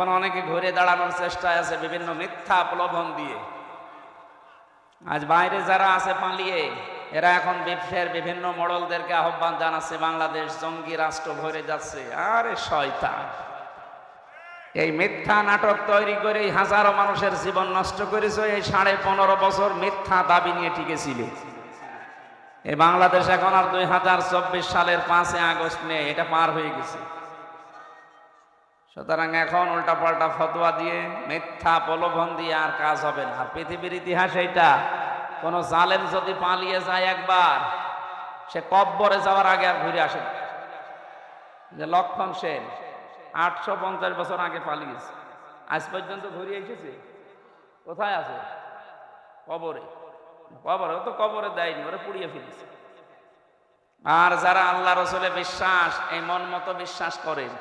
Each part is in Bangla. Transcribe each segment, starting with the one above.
এখন অনেকে ঘুরে দাঁড়ানোর চেষ্টায় আছে বিভিন্ন মিথ্যা প্রলোভন দিয়ে। আজ বাইরে যারা আছে পালিয়ে, এরা এখন বিশ্বের বিভিন্ন মডলদেরকে আহ্বান জানাচ্ছে বাংলাদেশ জঙ্গি রাষ্ট্র ভরে যাচ্ছে। আরে শয়তান, এই মিথ্যা নাটক তৈরি করে হাজারো মানুষের জীবন নষ্ট করেছে। এই 15.5 বছর মিথ্যা দাবি নিয়ে টিকেছিল। এই বাংলাদেশ এখন আর 2024 সালের 5 আগস্ট নেই, এটা পার হয়ে গেছে। সুতরাং এখন উল্টাপাল্টা ফতোয়া দিয়ে মিথ্যা প্রলোভন দিয়ে আর কাজ হবে না। আর পৃথিবীর ইতিহাস এইটা, কোন জালেম যদি পালিয়ে যায় একবার, সে কব্বরে যাওয়ার আগে আর ঘুরে আসে না। যে লক্ষণ সেন 850 বছর আগে পালিয়েছে, আজ পর্যন্ত ঘুরে এসেছে। কোথায় আছে? কবরে। কবরে তো কবরে দেয়নি, ওরা পুড়িয়ে ফেলেছে। আর যারা আল্লাহ রসুলে বিশ্বাস, এই মন মতো বিশ্বাস করেন,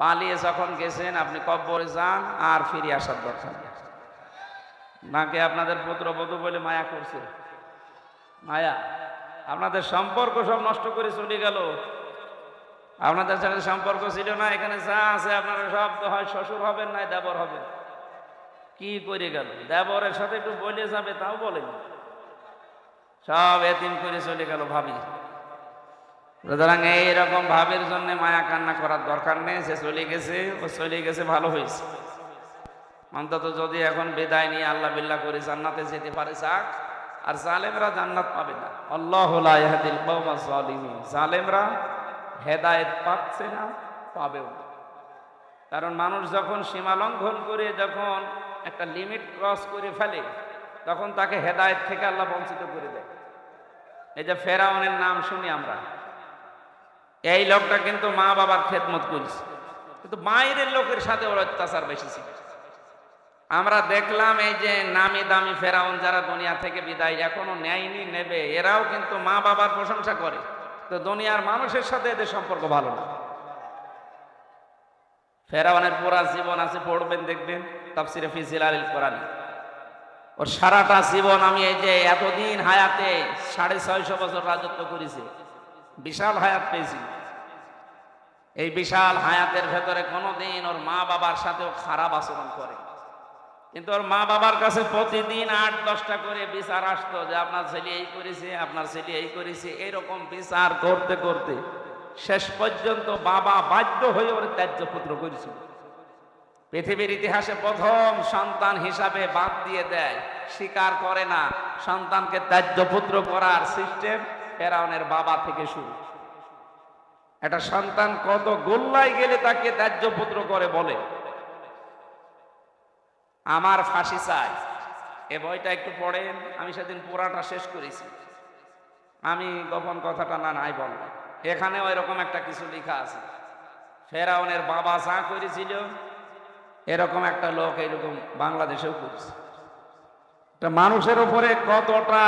পালিয়ে যখন গেছেন আপনি কবরে যান, আর ফিরে আসার দরকার নেই। নাকি আপনাদের পুত্রবধূ বলে মায়া করছে? মায়া আপনাদের সম্পর্ক সব নষ্ট করে চলে গেল। আপনাদের সাথে সম্পর্ক ছিল না, এখানে যা আছে আপনারা সব তো হয় শ্বশুর হবেন না দেবর হবেন। কি করে গেল? দেবরের সাথে একটু বলে যাবে তাও বলেন, সব এতিম করে চলে গেল ভাবি। সুতরাং এইরকম ভাবের জন্য মায়া কান্না করার দরকার নেই। সে চলে গেছে, ও চলে গেছে, ভালো হয়েছে। অন্তত যদি এখন বিদায় নিয়ে আল্লাহ বিল্লাহ করে জান্নাতে যেতে পারে যাক। আর জালেমরা জান্নাত পাবে না। আল্লাহু লা ইয়াহদিল কওমাজ জালিমিন। জালেমরা হেদায়েত পাচ্ছে না, পাবেও না। কারণ মানুষ যখন সীমা লঙ্ঘন করে, যখন একটা লিমিট ক্রস করে ফেলে, তখন তাকে হেদায়েত থেকে আল্লাহ বঞ্চিত করে দেয়। এই যে ফেরাউনের নাম শুনি আমরা, এই লোকটা কিন্তু মা বাবার খেদমত করেছে, কিন্তু বাইরের লোকের সাথে ওর অত্যাচার বেশি ছিল। আমরা দেখলাম এই যে নামি দামি ফেরাউন যারা দুনিয়া থেকে বিদায় এখনো নেয়নি, নেবে, এরাও কিন্তু মা বাবার প্রশংসা করে। তো দুনিয়ার মানুষের সাথে এদের সম্পর্ক ভালো না। ফেরাউনের পুরা জীবন আছে, পড়বেন দেখবেন তাফসিরে ফি জিলালিল কোরআন। ওর সারাটা জীবন, আমি এই যে এতদিন হায়াতে 650 বছর রাজত্ব করেছে, বিশাল হায়াত পেয়েছি। এই বিশাল হায়াতের ভেতরে কোনোদিন ওর মা বাবার সাথেও খারাপ আচরণ করে। কিন্তু ওর মা বাবার কাছে প্রতিদিন 8-10টা করে বিচার আসতো যে আপনার ছেলে এই করেছে, আপনার ছেলে এই করেছে। এইরকম বিচার করতে করতে শেষ পর্যন্ত বাবা বাধ্য হয়ে ওর ত্যায্য পুত্র করেছিল। পৃথিবীর ইতিহাসে প্রথম সন্তান হিসাবে বাদ দিয়ে দেয়, স্বীকার করে না। সন্তানকে ত্যায্য পুত্র করার সিস্টেম ফেরাউনের বাবা থেকে শুরু। একটা সন্তান কত গোল্লায় গেলে তাকে ত্যায্য পুত্র করে বলে, আমার ফাঁসি চাই। এ বইটা একটু পড়েন, আমি সেদিন পুরাটা শেষ করেছি। আমি গোপন কথাটা নাই বললাম, এখানেও এরকম একটা কিছু লেখা আছে। ফেরাউনের বাবা যা করেছিল, এরকম একটা লোক এরকম বাংলাদেশেও করেছে। মানুষের উপরে কতটা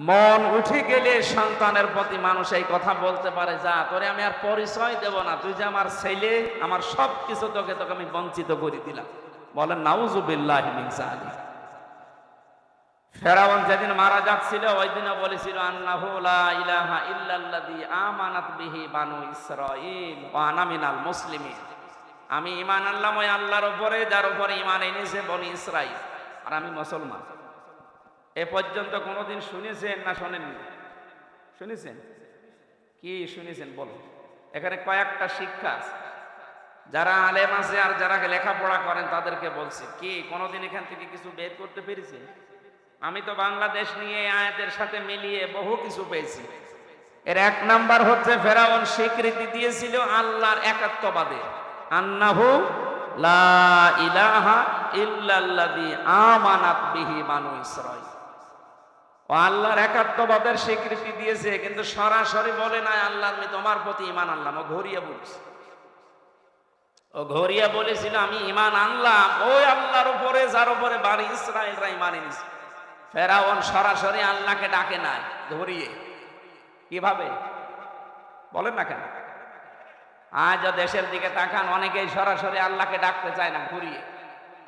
মন উঠে গেলে সন্তানের প্রতি মানুষ এই কথা বলতে পারে, যা তোরে আমি আর পরিচয় দেব না, তুই যে আমার ছেলে, আমার সব কিছু তোকে আমি বঞ্চিত করে দিলাম। বলেন নাউযুবিল্লাহি মিন যালিক। ফেরাউন যেদিন মারা যাচ্ছিল, ওই দিনও বলেছিল আন্নাহু লা ইলাহা ইল্লাল্লাযী আমানাত বিহি বানু ইসরাঈল ওয়া আনা মিনাল মুসলিমিন। আমি ঈমান আনলাম ওই আল্লাহর উপরে যার উপরে ঈমান এনেছে বনি ইসরাঈল, আর আমি মুসলমান। এ পর্যন্ত কোনোদিন শুনেছেন না শোনেননি? শুনেছেন? কি শুনেছেন বলুন? এখানে কয়েকটা শিক্ষা আছে। যারা আলেম আছে আর যারা লেখাপড়া করেন তাদেরকে বলছি, কি কোনোদিন এখান থেকে কিছু বের করতে পেরেছি? আমি তো বাংলাদেশ নিয়ে আয়াতের সাথে মিলিয়ে বহু কিছু পেয়েছি। এর 1 নাম্বার হচ্ছে, ফেরাউন স্বীকৃতি দিয়েছিল আল্লাহর একাত্মবাদে। আন্নাহু লা ইলাহা ইল্লাল্লাযী আমানাত বিহি বানু ইসরাঈল। ও আল্লাহর একাত্মবাদের স্বীকৃতি দিয়েছে, কিন্তু সরাসরি বলে নাই আল্লাহর আমি তোমার প্রতি ঈমান আনলাম। ও ঘুরিয়ে বলছে, ও ঘুরিয়ে বলেছিল আমি ঈমান আনলাম ওই আল্লাহর উপরে যার উপরে বানি ইসরাঈলরা ঈমান এনেছে। ফেরাউন সরাসরি আল্লাহকে ডাকে নাই, ধরিয়ে। কিভাবে বলেন না কেন? আজ দেশের দিকে তাকান, অনেকেই সরাসরি আল্লাহকে ডাকতে চায় না, ঘুরিয়ে।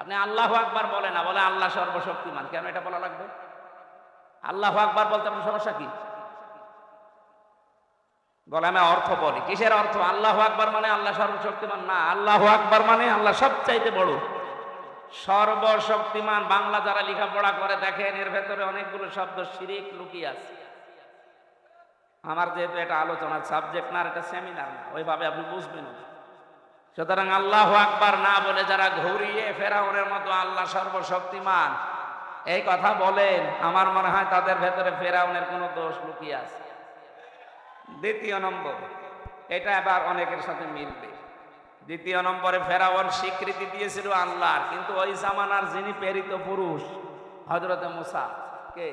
আপনি আল্লাহু আকবার বলে না, বলে আল্লাহ সর্বশক্তিমান। কেন এটা বলা লাগবে? আল্লাহু আকবার বলতে আপনার সমস্যা কি? বলে আমি অর্থ বলি। কিসের অর্থ? আল্লাহু আকবার মানে আল্লাহ সর্বশক্তিমান না, আল্লাহু আকবার মানে আল্লাহ সবচাইতে বড়, সর্বশক্তিমান। বাংলা যারা লেখাপড়া করে দেখেন এর ভেতরে অনেকগুলো শব্দ শিরিক লুকিয়ে আছে। আমার যেহেতু এটা আলোচনার সাবজেক্ট না, এটা সেমিনার না, ওইভাবে আপনি বুঝবেন না। সুতরাং আল্লাহু আকবার না বলে যারা ঘুরিয়ে ফেরাউনের মতো আল্লাহ সর্বশক্তিমান এই কথা বলেন, আমার মনে হয় তাদের ভেতরে ফেরাউনের কোনো দোষ লুকিয়ে আছে। দ্বিতীয় নম্বর, এটা এবার অনেকের সাথে মিলবে। দ্বিতীয় নম্বরে ফেরাউন স্বীকৃতি দিয়েছিল আল্লাহর, কিন্তু ওই জামানার যিনি প্রেরিত পুরুষ হযরতে মুসা, কে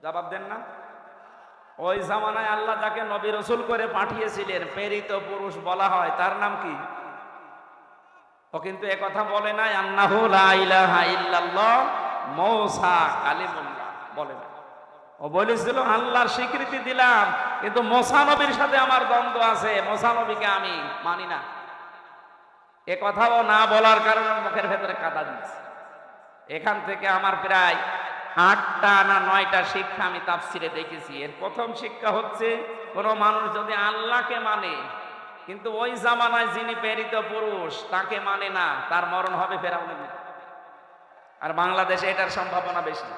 জবাব দেন না? ওই জামানায় আল্লাহ যাকে নবী রাসূল করে পাঠিয়েছিলেন, প্রেরিত পুরুষ বলা হয়, তার নাম কি? ও কিন্তু এ কথা বলে নাই আন্নাহু লা ইলাহা ইল্লাল্লাহ মূসা কালিমুল্লাহ, বলে না। ও বলেছিল আল্লাহর স্বীকৃতি দিলাম, কিন্তু মুসা নবীর সাথে আমার দ্বন্দ্ব আছে, মুসা নবীকে আমি মানি না। এ কথাও না বলার কারণে মুখের ভেতরে কাদা দিচ্ছে। এখান থেকে আমার প্রায় 8টা না 9টা শিক্ষা আমি তাফসিরে দেখেছি। এর প্রথম শিক্ষা হচ্ছে, কোন মানুষ যদি আল্লাহকে মানে কিন্তু ওই জামানায় যিনি প্রেরিত পুরুষ তাকে মানে না, তার মরণ হবে ফেরাউনের মতো। আর বাংলাদেশে এটার সম্ভাবনা বেশি।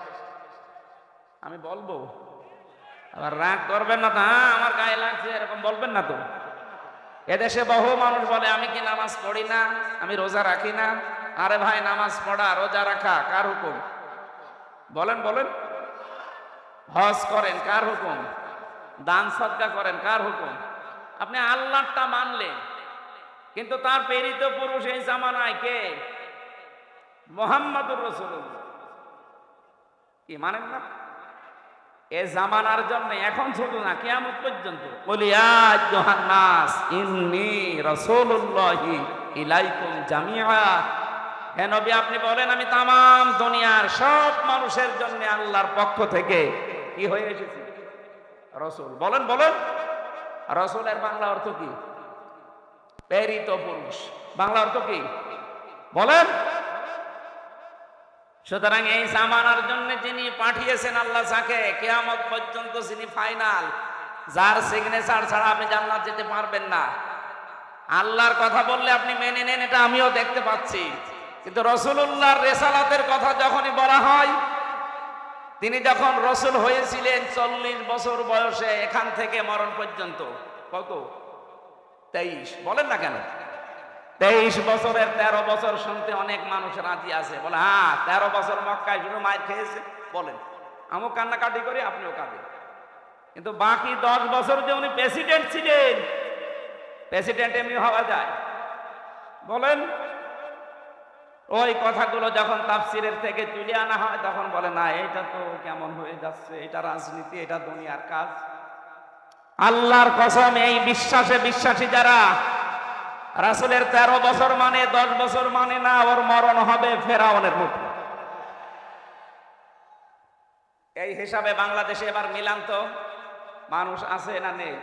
আমি বলবো, আবার রাগ করবেন না তো, হ্যাঁ আমার গায়ে লাগছে এরকম বলবেন না তো। এদেশে বহু মানুষ বলে আমি কি নামাজ পড়ি না, আমি রোজা রাখি না। আরে ভাই, নামাজ পড়া রোজা রাখা কার হুকুম? বলেন বলেন। হজ করেন কার হুকুম? দান সদকা করেন কার হুকুম? আপনি আল্লাহটা মানলেন, কিন্তু তার প্রেরিত পুরুষ এই জামানায় কে? মুহাম্মদুর রাসূলুল্লাহ। কি মানেন না? এ জামানার জন্য এখন শুধু না, কিয়ামত পর্যন্ত বলি ইয়া আইয়ুহান নাস ইন্নী রাসূলুল্লাহি ইলাইকুম জামিআ। হে নবী, আপনি বলেন আমি তামাম দুনিয়ার সব মানুষের জন্য আল্লাহর পক্ষ থেকে কি হয়ে এসেছি? রাসূল। বলেন বলেন। রাসূলের বাংলা অর্থ কি? প্রেরিত পুরুষ। বাংলা অর্থ কি বলেন? সুতরাং এই জামানার জন্য যিনি পাঠিয়েছেন আল্লাহ, যাকে কিয়ামত পর্যন্ত যিনি ফাইনাল, যার সিগনেচার ছাড়া আপনি জান্নাত যেতে পারবেন না। আল্লাহর কথা বললে আপনি মেনে নেন, এটা আমিও দেখতে পাচ্ছি, কিন্তু রাসূলুল্লাহর রিসালাতের কথা যখনই বলা হয়, তিনি যখন রাসূল হয়েছিলেন 40 বছর বয়সে, এখান থেকে মরণ পর্যন্ত কত? 23। বলেন না কেন? 23 বছরের 13 বছর শুনতে অনেক মানুষ রাজি আছে, বলে হ্যাঁ 13 বছর মক্কায় শুধু মায়ের খেয়েছে। বলেন, আমিও কান্নাকাটি করি, আপনিও কাঁদেন, কিন্তু বাকি 10 বছর যে উনি প্রেসিডেন্ট ছিলেন, প্রেসিডেন্ট এমনি হওয়া যায়? বলেন। ওই কথাগুলো যখন তাফসিরের থেকে তুলে আনা হয়, তখন বলে না এটা তো কেমন হয়ে যাচ্ছে, এটা রাজনীতি, এটা দুনিয়ার কাজ। আল্লাহর কসম, এই বিশ্বাসে বিশ্বাসী যারা, রাসূলের 13 বছর মানে 10 বছর মানে না, ওর মরণ হবে ফেরাউনের মতো। এই হিসাবে বাংলাদেশে এবার মিলান তো মানুষ আছে না নেই?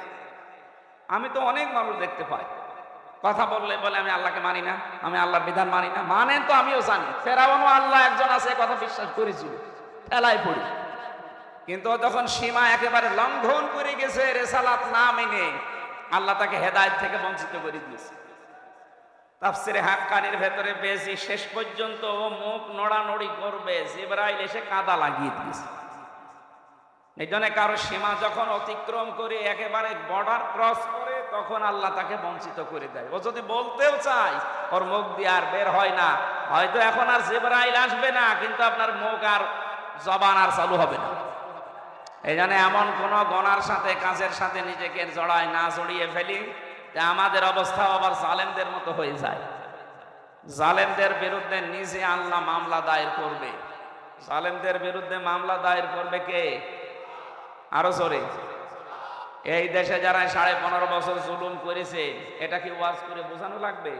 আমি তো অনেক মানুষ দেখতে পাই, কথা বললে বলে আমি আল্লাহকে মানি না, আমি আল্লাহর বিধান মানি না। মানেন তো, আমিও জানি ফেরাউনও আল্লাহ একজন আছে, কথা বিশ্বাস করেছিল, ঠেলায় পড়ি। কিন্তু যখন সীমা একেবারে লঙ্ঘন করে গেছে, রিসালাত না মেনে, আল্লাহ তাকে হেদায়েত থেকে বঞ্চিত করে দিয়েছে। তাফসিরে হাক্কানির ভেতরে পেয়েছি, শেষ পর্যন্ত ও মুখ নড়ানড়ি করবে, জিবরাইল এসে কাদা লাগিয়ে দিয়েছে। এই জন্য কারো সীমা যখন অতিক্রম করে একেবারে বর্ডার ক্রস করে, তখন আল্লাহ তাকে বঞ্চিত করে দেয়। ও যদি বলতেও চায়, ওর মুখ দিয়ে আর বের হয় না। হয়তো এখন আর জিবরাইল আসবে না, কিন্তু আপনার মুখ আর জবান আর চালু হবে না। এই জন্য এমন কোন গনার সাথে, কাজের সাথে নিজেকে জড়ায় না, জড়িয়ে ফেলি যে আমাদের অবস্থা আবার জালেমদের মতো হয়ে যায়। জালেমদের বিরুদ্ধে নিজে আল্লাহ মামলা দায়ের করবে। জালেমদের বিরুদ্ধে মামলা দায়ের করবে কে? আরো জোরে। এই দেশে যারা 15.5 বছর জুলুম করেছে, এটা কি ওয়াজ করে বোঝানো লাগবে?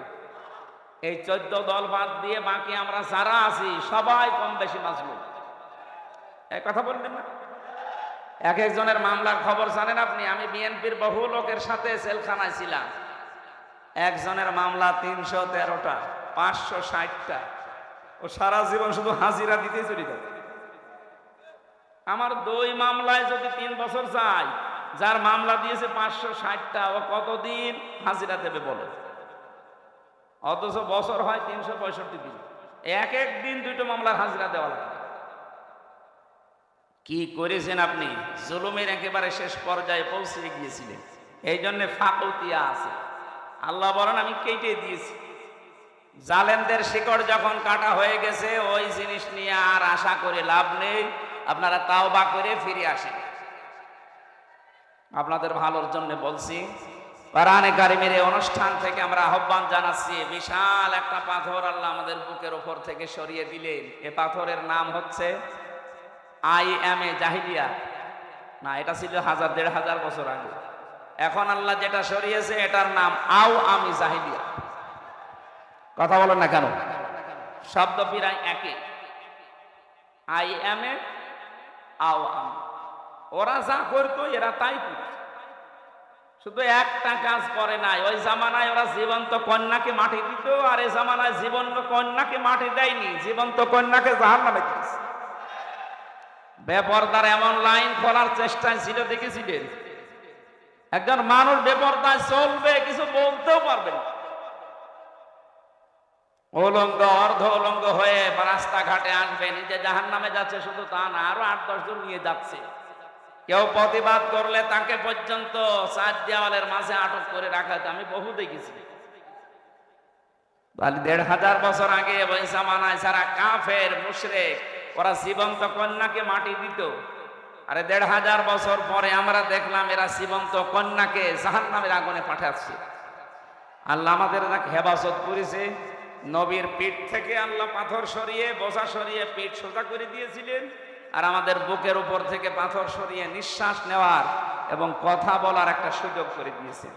এই 14 দল বাদ দিয়ে বাকি আমরা যারা আছি সবাই কম বেশি মাজলুম। এই কথা বলবেন না? এক একজনের মামলার খবর জানেন আপনি? আমি বিএনপির বহু লোকের সাথে জেলখানায় ছিলাম। একজনের মামলা 313টা, 560টা। ও সারা জীবন শুধু হাজিরা দিতেই চলে যাবে। আমার 2 মামলায় যদি 3 বছর যায়, যার মামলা দিয়েছে 560টা, ও কতদিন হাজিরা দেবে বলে? অথচ বছর হয় 365 দিন, এক এক দিন দুটো মামলার হাজিরা দেওয়া লাগে। কি করেছেন আপনি? জুলুমের একেবারে শেষ পর্যায়ে পৌঁছে গিয়েছিলেন, এই জন্য ফাকুতিয়া আছে। আল্লাহ বলেন আমি কেটে দিয়েছি। জালেমদের শিকড় যখন কাটা হয়ে গেছে, ওই জিনিস নিয়ে আর আশা করে লাভ নেই। আপনারা তাওবা করে ফিরে আসেন। আপনাদের ভালোর জন্য বলছি। কোরআনে কারিমের এই অনুষ্ঠান থেকে আমরা আহ্বান জানাচ্ছি, বিশাল একটা পাথর আল্লাহ আমাদের বুকের ওপর থেকে সরিয়ে দিলেন। এ পাথরের নাম হচ্ছে আইএমএ জাহিলিয়া। না, এটা ছিল 1000-1500 বছর আগে। এখন আল্লাহ যেটা সরিয়েছে এটার নাম আও আমি জাহিলিয়া। কথা বলেন না কেন? শব্দ প্রায় একই, আইএমএ আও আমি। ওরা যা করতো এরা তাই করতো, শুধু একটা কাজ করে নাই। ওই জামানায় ওরা জীবন্ত কন্যাকে মাটি দিত, আর এই জামানায় জীবন্ত কন্যাকে মাটি দেয়নি, জীবন্ত কন্যাকে জাহান্নামে দিয়েছে। বেপরদার এমন লাইন খোলার চেষ্টায় ছিল, দেখেছিলেন? একজন মানুষ বেপরদায় চলবে, কিছু বলতেও পারবে না। উলঙ্গ অর্ধ উলঙ্গ হয়ে রাস্তাঘাটে আসবে, নিজে জাহান্নামে যাচ্ছে, শুধু তা না, আরো 8-10 জন নিয়ে যাচ্ছে। কেউ প্রতিবাদ করলে তাকে পর্যন্ত 4 দেওয়ালের মাঝে আটক করে রাখা হতো। আমি বহু দেখেছি। 1500 বছর আগে ওই জামানায় যারা কাফের মুশরিক, ওরা জীবন্ত কন্যাকে মাটি দিত। আরে 1500 বছর পরে আমরা দেখলাম এরা জীবন্ত কন্যাকে জাহান্নামের আগুনে পাঠাচ্ছে। আল্লাহ আমাদের হেফাজত করেছে। নবীর পিঠ থেকে আল্লাহ পাথর সরিয়ে, বোঝা সরিয়ে পিঠ সোজা করে দিয়েছিলেন, আর আমাদের বুকের উপর থেকে পাথর সরিয়ে নিঃশ্বাস নেওয়ার এবং কথা বলার একটা সুযোগ করে দিয়েছে।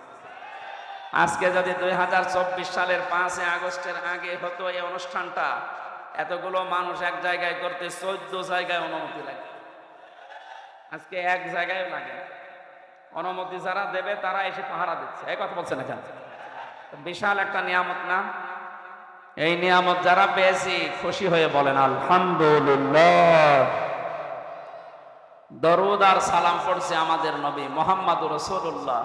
আজকে যদি 2024 সালের 5 আগস্টের আগে হতো এই অনুষ্ঠানটা, এতগুলো মানুষ এক জায়গায় করতে 14 জায়গায় অনুমতি লাগে। আজকে এক জায়গায় লাগে। অনুমতি যারা দেবে তারা এসে পাহারা দিচ্ছে। এই কথা বলছে না কেন? বিশাল একটা নিয়ামত না? এই নিয়ামত যারা পেয়েছি খুশি হয়ে বলেন আলহামদুলিল্লাহ। দরুদ আর সালাম পড়ছে আমাদের নবী মুহাম্মদুর রাসূলুল্লাহ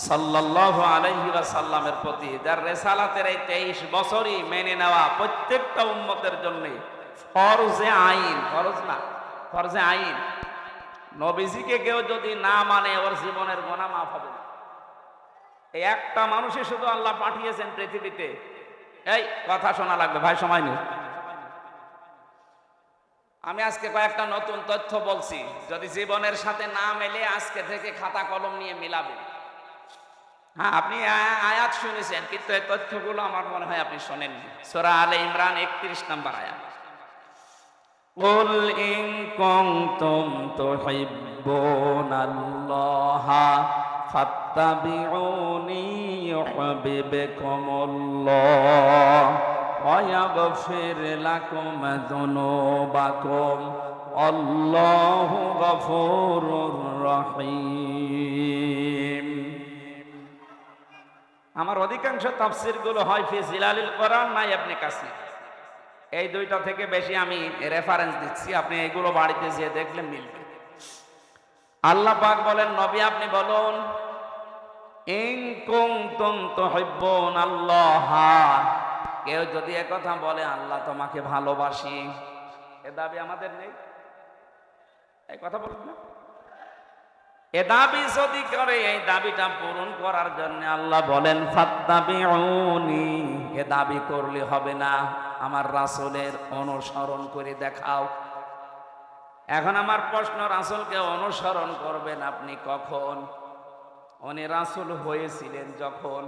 সাল্লাল্লাহু আলাইহি ওয়াসাল্লামের প্রতি, যার রিসালাতের এই 23 বছরই মেনে নেওয়া প্রত্যেকটা উম্মতের জন্য ফরজে আইন। ফরজ না, ফরজে আইন। নবীজিকে কেউ যদি না মানে, ওর জীবনের গুনাহ মাফ হবে না। এই একটা মানুষই শুধু আল্লাহ পাঠিয়েছেন পৃথিবীতে। এই কথা শোনা লাগবে ভাই, সময় নেই। আমি আজকে কয়েকটা নতুন তথ্য বলছি, যদি জীবনের সাথে না মেলে আজকে থেকে খাতা কলম নিয়ে মিলাবেন। হ্যাঁ, আপনি আয়াত শুনেছেন, কিন্তু এই তথ্যগুলো আমার মনে হয় আপনি শোনেননি। সূরা আলে ইমরান 31 নম্বর আয়াত। কুল ইন কুনতুম তুহিব্বুনাল্লাহা ফাত্তাবিউনি ইউহিব্বুকুমুল্লাহ ওয়া ইয়াগফির লাকুম যুনুবাকুম আল্লাহু গফুরুর রহিম। আমার অধিকাংশ তাফসীরগুলো হয় ফি জিলালিল কোরআন না ইবনে কাসির। এই দুইটা থেকে বেশি আমি রেফারেন্স দিচ্ছি, আপনি এগুলো বাড়িতে যেয়ে দেখলে মিলবে। আল্লাহ পাক বলেন, নবী আপনি বলুন, ইন কুনতুম তুহিব্বুনাল্লাহ, কেউ যদি একথা বলে আল্লাহ তোমাকে ভালোবাসি, এ দাবি আমাদের নেই। এই কথা বলুন না। এ দাবি যদি করে, এই দাবিটা পূরণ করার জন্য আল্লাহ বলেন ফাত্তাবিউনি, এ দাবি করলে হবে না, আমার রাসূলের অনুসরণ করে দেখাও। এখন আমার প্রশ্ন, রাসূলকে অনুসরণ করবেন আপনি কখন? উনি রাসূল হয়েছিলেন যখন।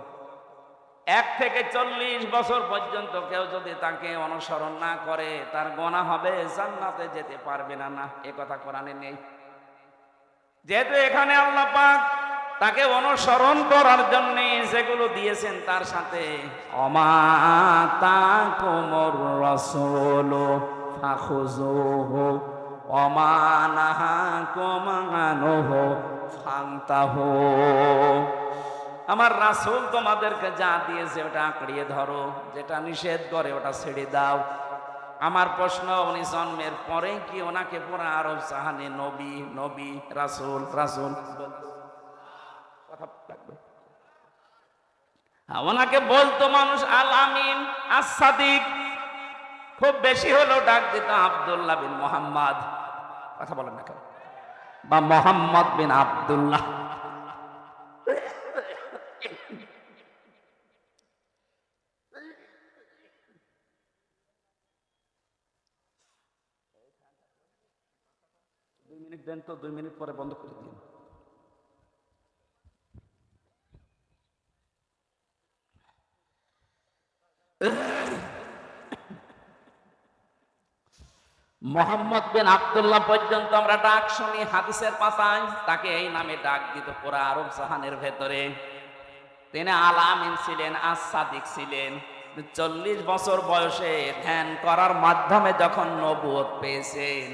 1 থেকে 40 বছর পর্যন্ত কেউ যদি তাকে অনুসরণ না করে, তার গুনাহ হবে, জান্নাতে যেতে পারবে না। না, এ কথা কোরআনে নেই। যেহেতু এখানে আল্লাহ পাক তাকে অনুসরণ করার জন্য যেগুলো দিয়েছেন, তার সাথে ওমা তাকুমুর রাসূলু ফাখুযুহু ওমা নাহাকুম আনহু ফান্তাহু। আমার রাসূল তোমাদেরকে যা দিয়েছে ওটা আঁকড়িয়ে ধরো, যেটা নিষেধ করে ওটা ছেড়ে দাও। আমার প্রশ্ন, উনি জন্মের পরে কি ওনাকে পুরো আরব জাহানে নবী নবী রাসূল রাসূল? ওনাকে বলতো মানুষ আল আমিন, আস-সাদিক, খুব বেশি হলো ডাক দিত আব্দুল্লাহ বিন মোহাম্মদ, কথা বলেন না কেন, বা মোহাম্মদ বিন আব্দুল্লাহ। মিনিট দেন তো, 2 মিনিট পরে বন্ধ করে দিন। মোহাম্মদ বিন আব্দুল্লাহ পর্যন্ত আমরা ডাক শুনি হাদিসের পাতায়, তাকে এই নামে ডাক দিত পুরা আরব জাহানের ভেতরে। তিনি আল আমিন ছিলেন, আস-সাদিক ছিলেন। 40 বছর বয়সে ধ্যান করার মাধ্যমে যখন নবুয়ত পেয়েছেন,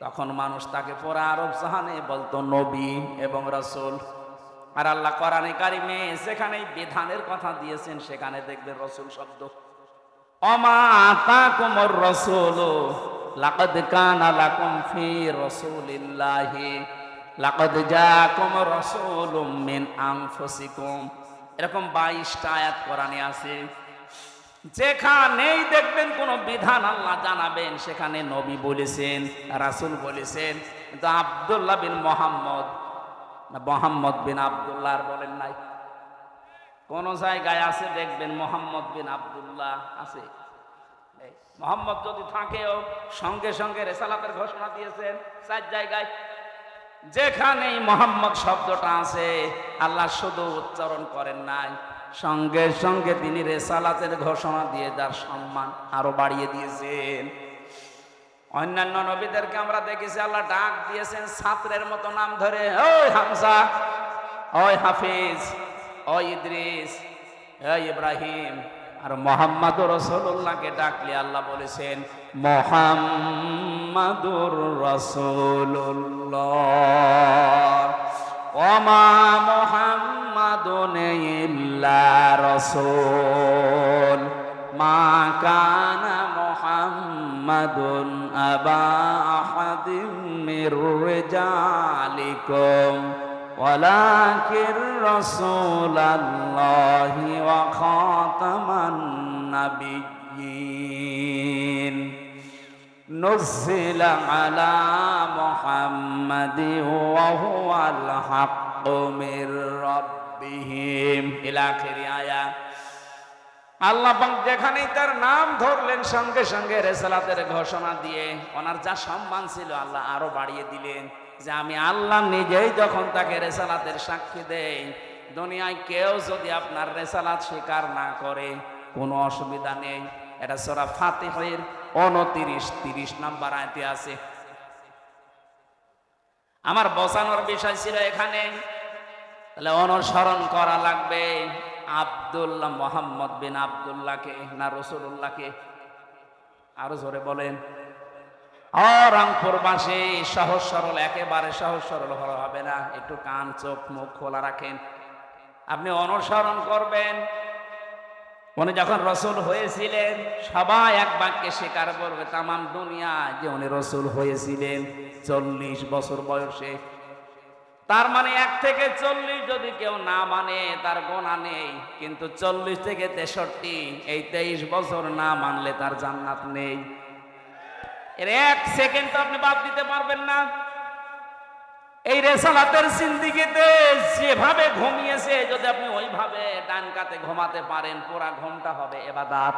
তখন মানুষ তাকে পুরা আরব জাহানে বলতো নবী এবং রাসূল। আর আল্লাহ কোরআনে কারিমে যেখানে বিধানের কথা দিয়েছেন সেখানে দেখবেন রাসূল শব্দ। ওমা আতাকুমুর রাসূলু লাকাদ কানা লাকুম ফি রাসূলিল্লাহি লাকাদ জাআকুম রাসূলুম মিন আনফুসিকুম, এরকম 22টা আয়াত কোরআনে আছে। যেখানেই দেখবেন কোন বিধান আল্লাহ জানাবেন সেখানে নবী বলেছেন, রাসূল বলেছেন, কিন্তু আব্দুল্লাহ বিন মোহাম্মদ না মোহাম্মদ বিন আব্দুল্লাহ আর বলেন নাই। কোন জায়গায় আছে দেখবেন মোহাম্মদ বিন আব্দুল্লাহ আছে? মোহাম্মদ যদি থাকেও সঙ্গে সঙ্গে রিসালাতের ঘোষণা দিয়েছেন 4 জায়গায়। যেখানেই মোহাম্মদ শব্দটা আছে আল্লাহ শুধু উচ্চারণ করেন নাই, সঙ্গে সঙ্গে তিনি রিসালাতের ঘোষণা দিয়ে তার সম্মান আরো বাড়িয়ে দিয়েছেন। অন্যান্য নবীদেরকে আমরা দেখেছি আল্লাহ ডাক দিয়েছেন ছাত্রের মতো নাম ধরে, ওই হামজা, ওই হাফিজ, ওই ইদ্রিস, ওই ইব্রাহিম। আর মুহাম্মাদুর রাসূলুল্লাহকে ডাকলে আল্লাহ বলেছেন মুহাম্মাদুর রাসূলুল্লাহ ওমা মুহাম্মাদুন ইল্লা রাসূল মা কানা মুহাম্মাদুন আবা আহাদিম মির রিজালিকুম ওয়ালাকিন রাসূলুল্লাহি ওয়া খাতামান নাবিয়্যিন নুজিলা আলা মুহাম্মাদিন ওয়া হুয়াল হাক্কু মির রাব্বিহিম ইলা আখিরি আয়াত। আল্লাহ পাক যেখানেই তার নাম ধরলেন সঙ্গে সঙ্গে রিসালাতের ঘোষণা দিয়ে ওনার যা সম্মান ছিল আল্লাহ আরো বাড়িয়ে দিলেন। যে আমি আল্লাহ নিজেই যখন তাকে রিসালাতের সাক্ষী দেই, দুনিয়ায় কেউ যদি আপনার রিসালাত স্বীকার না করে কোনো অসুবিধা নেই। এটা সূরা ফাতিহার 29-30 নম্বর আয়াতে আছে। আমার বোঝানোর বিষয় ছিল এখানে, তাহলে অনুসরণ করা লাগবে আব্দুল্লাহ মোহাম্মদ বিন আব্দুল্লাহকে না রাসূলুল্লাহকে? আরো জোরে বলেন। রংপুরবাসী সহজ সরল, একেবারে সহজ সরল হবে না, একটু কান চোখ মুখ খোলা রাখেন। আপনি অনুসরণ করবেন। উনি যখন রাসূল হয়েছিলেন সবাই এক বাক্যে স্বীকার করবে তামাম দুনিয়া যে উনি রাসূল হয়েছিলেন 40 বছর বয়সে। তার মানে 1 থেকে 40 যদি কেউ না মানে তার গোনা নেই, কিন্তু 40 থেকে 63 এই 23 বছর না মানলে তার জান্নাত নেই। এর 1 সেকেন্ড তো আপনি বাদ দিতে পারবেন না। এই রিসালাতের জিন্দেগিতে যেভাবে ঘুমিয়েছে যদি আপনি ওইভাবে ডান কাতে ঘুমাতে পারেন পুরা ঘুমটা হবে ইবাদত।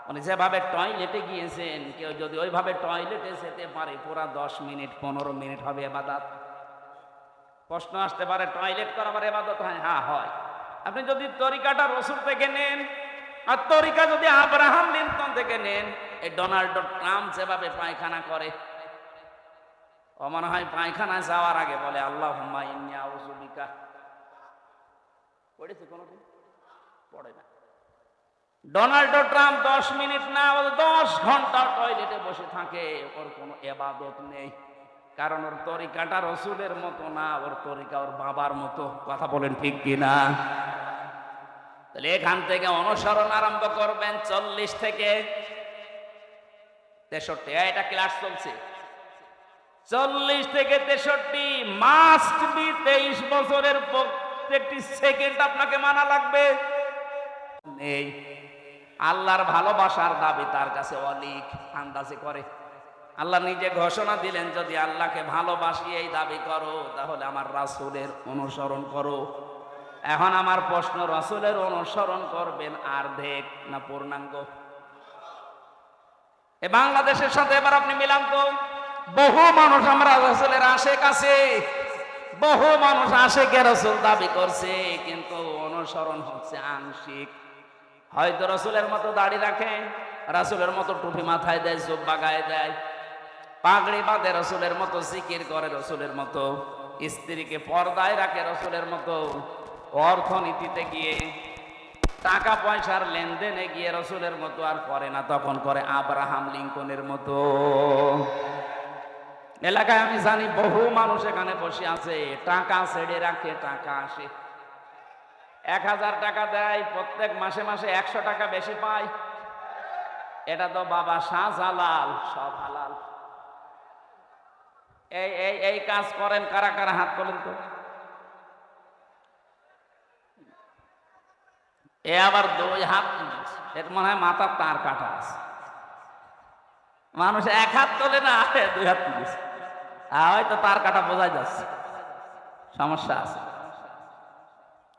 মানে যেভাবে টয়লেটে গিয়েছেন কেউ যদি ওইভাবে টয়লেটে যেতে পারে পুরা 10 মিনিট 15 মিনিট হবে ইবাদত। প্রশ্ন আসতে পারে টয়লেট করা আবার ইবাদত হয়? হ্যাঁ হয়। আপনি যদি তরিকাটা রাসূল থেকে নেন আর তরিকা যদি আব্রাহাম লিঙ্কন থেকে নেন, এই ডোনাল্ড ট্রাম্প যেভাবে পায়খানা করে, ও মনে হয় পায়খানায় যাওয়ার আগে বলে আল্লাহুম্মা ইন্নী আউযু বিকা। পড়েছে কোনোদিন? পড়ে না। ডোনাল্ড ট্রাম্প 10 মিনিট না 10 ঘন্টা টয়লেটে বসে থাকে, ওর কোনো ইবাদত নেই। কারণ ওর তরিকাটা রাসূলের মতো না, ওর তরিকা ওর বাবার মতো। কথা বলেন ঠিক কিনা? তাহলে এখান থেকে অনুসরণ আরম্ভ করবেন 40 থেকে 63। এটা ক্লাস চলছে। 40 থেকে 63 মাস্ট বি 23 বছরের প্রত্যেকটি সেকেন্ড আপনাকে মানা লাগবে। নেই। আল্লাহর ভালোবাসার দাবি তার কাছে অলিক, আন্দাজে করে। আল্লাহ নিজে ঘোষণা দিলেন, যদি আল্লাহকে ভালোবাসি এই দাবি করো তাহলে আমার রাসূলের অনুসরণ করো। এখন আমার প্রশ্ন, রাসূলের অনুসরণ করবেন অর্ধেক না পূর্ণাঙ্গ? এ বাংলাদেশের সাথে এবার আপনি মিলান তো, বহু মানুষ আমরা রাসূলের আশেক আছে, বহু মানুষ আশেকে রাসূল দাবি করছে, কিন্তু অনুসরণ হচ্ছে আংশিক। হয়তো রাসূলের মতো দাড়ি রাখে, রাসূলের মতো টুপি মাথায় দেয়, জুব্বা গায়ে দেয়, পাগড়ি বাঁধে রাসূলের মতো, জিকির করে রাসূলের মতো, স্ত্রীকে পর্দায় রাখে রাসূলের মতো, অর্থনীতিতে গিয়ে টাকা পয়সার লেনদেনে গিয়ে রাসূলের মতো আর করে না, তখন করে আব্রাহাম লিঙ্কনের মতো। এলাকায় আমি জানি বহু মানুষ এখানে বসে আছে, টাকা ছেড়ে রাখে, টাকা আসে, 1000 টাকা দেয়, প্রত্যেক মাসে মাসে 100 টাকা বেশি পায়। এটা তো বাবা শাহজালাল, সব হালাল। এই এই এই কাজ করেন কারা কারা, হাত তোলেন তো। এ আবার 2 হাত, এর মনে হয় মাথার তার কাটা আছে। মানুষ 1 হাত তোলে না, 2 হাত তুলেছে, হয়তো তার কাটা বোঝাই যাচ্ছে, সমস্যা আছে।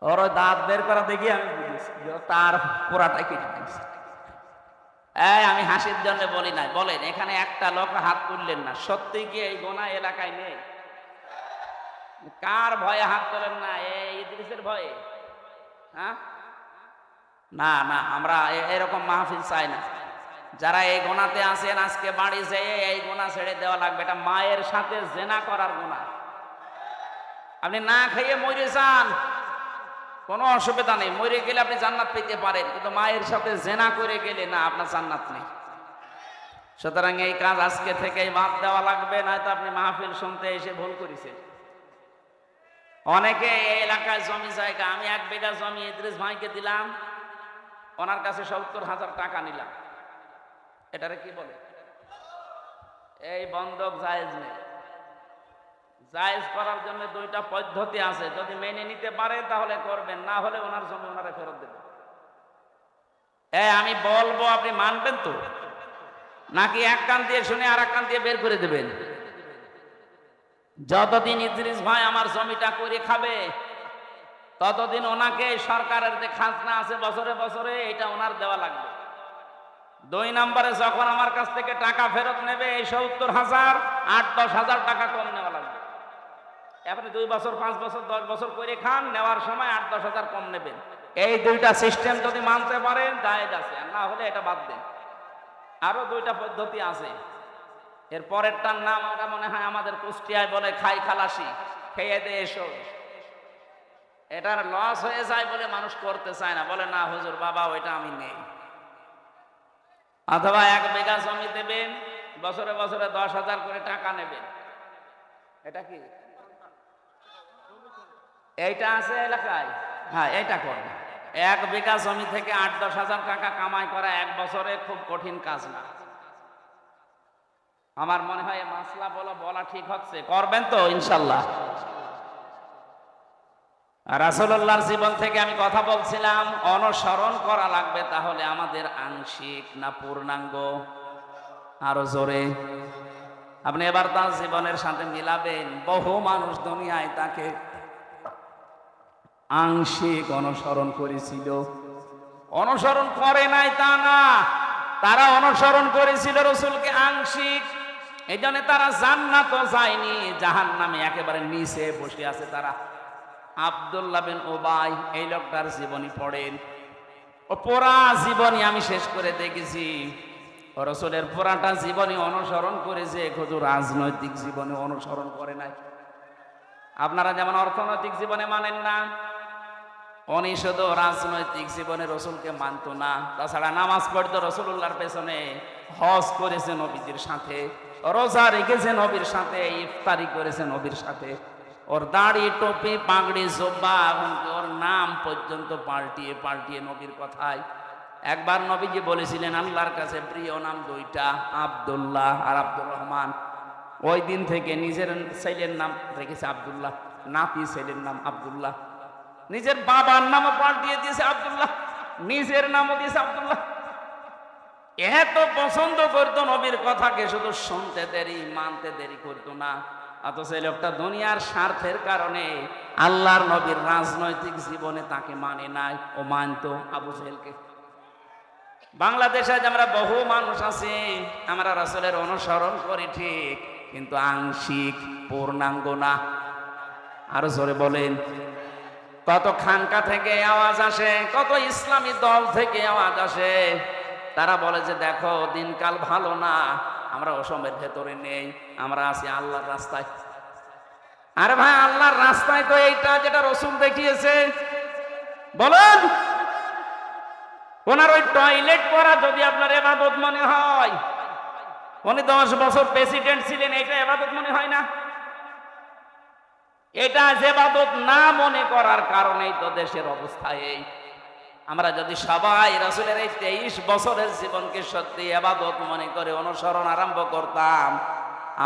ওর ওই দাঁত বের করা দেখি আমি বুঝেছি তার পুরাটাই কেটে দিয়েছে। আমি হাসির জন্য বলি নাই। বলেন, এখানে একটা লোক হাত তুললেন না, সত্যি কি এই গোনা এলাকায় নেই? কার ভয়ে হাত তোলেন না? এই ইদ্রিসের ভয়ে? হ্যাঁ, না না, আমরা এরকম মাহফিল চাই না। যারা এই গোনাতে আছেন আজকে বাড়ি যেয়ে এই গোনা ছেড়ে দেওয়া লাগবে। এটা মায়ের সাথে জেনা করার গোনা। আপনি না খাইয়ে মরে যান, কোনো অসুবিধা নেই, মরে গেলে আপনি জান্নাত পেতে পারেন, কিন্তু মায়ের সাথে জেনা করে গেলে না, আপনার জান্নাত নেই। সুতরাং এই কাজ আজকে থেকেই বাদ দেওয়া লাগবে, নয়তো আপনি মাহফিল শুনতে এসে ভুল করেছেন। অনেকে এই এলাকায় জমি জায়গা, আমি 1 বিঘা জমি ইদ্রিস ভাইকে দিলাম, ওনার কাছে 70,000 টাকা নিলাম, এটারে কি বলে? এই বন্ধক জায়েজ নেই। জায়েজ করার জন্য 2টা পদ্ধতি আছে, যদি মেনে নিতে পারে তাহলে করবেন, না হলে ওনার জমি ওনারে ফেরত দেবেন। আমি বলবো, আপনি মানবেন তো, নাকি এক কান দিয়ে শুনে আর এক কান দিয়ে বের করে দেবেন? যতদিন ইদ্রিস ভাই আমার জমিটা করে খাবে, ততদিন ওনাকে সরকারের যে খাজনা আছে বছরে বছরে, এটা ওনার দেওয়া লাগবে। 2 নম্বরে, যখন আমার কাছ থেকে টাকা ফেরত নেবে, এই 70,000 8-10 হাজার টাকা কম নেওয়া লাগবে। আপনি 2 বছর 5 বছর 10 বছর করে খান, নেওয়ার সময় 8-10 হাজার কম নেবেন। এই 2টা সিস্টেম যদি মানতে পারেন জায়েজ আছে, না হলে এটা বাদ দেন। আরো 2টা পদ্ধতি আছে। এর পরেরটার নাম ওটা মনে হয় আমাদের কুষ্টিয়ায় বলে খাই খালাসি, খেয়ে দে এসো। এটার লস হয়ে যায় বলে মানুষ করতে চায় না, বলে না হুজুর বাবা ওইটা আমি নেই। অথবা 1 বিঘা জমি দেবেন, বছরে বছরে 10,000 করে টাকা নেবেন। এটা কি? এইটা আছে এলাকায়? হ্যাঁ, এইটা করবে। 1 বিঘা জমি থেকে 8-10 হাজার টাকা কামাই করা 1 বছরে খুব কঠিন কাজ না। আমার মনে হয় মাসলা বলা ঠিক হচ্ছে, করবেন তো ইনশাল্লাহ? রাসূলুল্লাহর জীবন থেকে আমি কথা বলছিলাম, অনুসরণ করা লাগবে, তাহলে আমাদের আংশিক না পূর্ণাঙ্গ? আরো জোরে আপনি এবার তার জীবনের সাথে মিলাবেন। বহু মানুষ দুনিয়ায় তাকে আংশিক অনুসরণ করেছিল, অনুসরণ করে নাই তা না, তারা অনুসরণ করেছিল রাসূলকে আংশিক। এই জন্য তারা জান্নাতও যায়নি, জাহান্নামে একেবারে নিচে বসে আছে তারা। আব্দুল্লাহ বিন উবাই, এই লোকটার জীবনী পড়েন, ও পুরা জীবনী আমি শেষ করে দেখেছি। রাসূলের পুরাটা জীবনী অনুসরণ করেছে, শুধু রাজনৈতিক জীবনে অনুসরণ করে নাই। আপনারা যেমন অর্থনৈতিক জীবনে মানেন না, উনি শুধু রাজনৈতিক জীবনে রাসূলকে মানত না। তাছাড়া নামাজ পড়তো রাসূলুল্লাহর পেছনে, হজ করেছে নবীজির সাথে, রোজা রেখেছে নবীর সাথে, ইফতারি করেছে নবীর সাথে। ওর দাড়ি টুপি পাগড়ি জুব্বা, এমনকি ওর নাম পর্যন্ত পাল্টিয়ে পাল্টিয়ে নবীর কথায়। একবার নবীজি বলেছিলেন আল্লাহর কাছে প্রিয় নাম 2টা, আব্দুল্লাহ আর আব্দুর রহমান। ওই দিন থেকে নিজের ছেলের নাম রেখেছে আব্দুল্লাহ, নাতি ছেলের নাম আব্দুল্লাহ, নিজের বাবার নামও পাল্টিয়ে দিয়েছে আব্দুল্লাহ। নিজের নামও দিয়েছে আব্দুল্লাহ। এত পছন্দ করতো নবীর কথাকে, শুধু শুনতে দেরি মানতে দেরি করতো না। অথচ এই লোকটা দুনিয়ার স্বার্থের কারণে আল্লাহর নবীর রাজনৈতিক জীবনে তাকে মানে নাই, ও মানতো আবু জেহেলকে। বাংলাদেশে আজ আমরা বহু মানুষ আছি, আমরা রাসূলের অনুসরণ করি ঠিক, কিন্তু আংশিক, পূর্ণাঙ্গ না। আরো জোরে বলেন। কত খানকা থেকে আওয়াজ আসে, কত ইসলামী দল থেকে আওয়াজ আসে, তারা বলে যে দেখো দিনকাল ভালো না, আমরা অসমের ভেতরে নেই, আমরা আছি আল্লাহর রাস্তায়। আরে ভাই, আল্লাহর রাস্তায় তো এইটা যেটা রাসূল দেখিয়েছে। বলেন, ওনার ওই টয়লেট করা যদি আপনার ইবাদত মনে হয়, উনি 10 বছর প্রেসিডেন্ট ছিলেন, এটা ইবাদত মনে হয় না? এটা ইবাদত না মনে করার কারণেই তো দেশের অবস্থা এই। আমরা যদি সবাই রাসূলের এই 23 বছরের জীবনকে সত্যি ইবাদত মনে করে অনুসরণ আরম্ভ করতাম,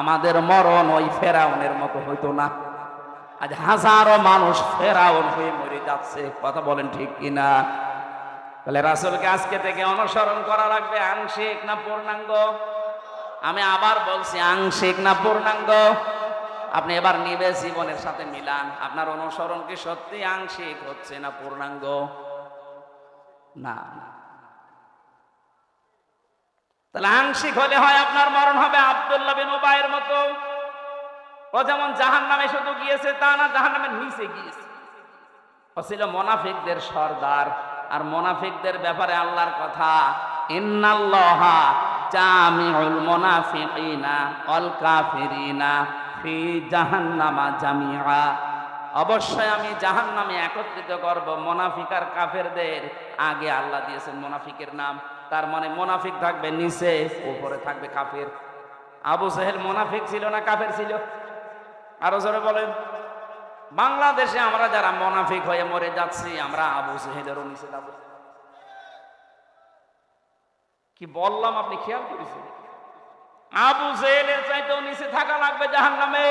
আমাদের মরণ ওই ফেরাউনের মতো হইতো না। আজ হাজারো মানুষ ফেরাউন হয়ে মরে যাচ্ছে। কথা বলেন ঠিক কিনা? তাহলে রাসূলকে আজকে থেকে অনুসরণ করা লাগবে, আংশিক না পূর্ণাঙ্গ? আমি আবার বলছি, আংশিক না পূর্ণাঙ্গ? আপনি এবার নিবে জীবনের সাথে মিলান, আপনার অনুসরণ কি সত্যি আংশিক হচ্ছে না পূর্ণাঙ্গ? না। তাহলে আংশিক হলে হয় আপনার মরণ হবে আব্দুল্লাহ বিন উবাইয়ের মতো। ও যেমন জাহান্নামে শুধু গিয়েছে তা না, জাহান্নামের নিচে গিয়েছে। ও ছিল মুনাফিকদের সর্দার। আর মুনাফিকদের ব্যাপারে আল্লাহর কথা, ইন্নাল্লাহা জামিউল মুনাফিকিনা ওয়াল কাফিরিনা ফি জাহান্নামা জামিআ। অবশ্যই আমি জাহান্নামে একত্রিত করব মুনাফিক আর কাফেরদের। আগে আল্লাহ দিয়েছেন মুনাফিকের নাম, তার মানে মুনাফিক থাকবে নিচে, উপরে থাকবে কাফের। আবু জেহেল মুনাফিক ছিল না কাফের ছিল? আরো জোরে বলেন। বাংলাদেশে আমরা যারা মুনাফিক হয়ে মরে যাচ্ছি, আমরা আবু জেহেলেরও নিচে যাব। কি বললাম আপনি খেয়াল করেছেন? আবু জেহেলের চাইতেও নিচে থাকা লাগবে জাহান্নামে।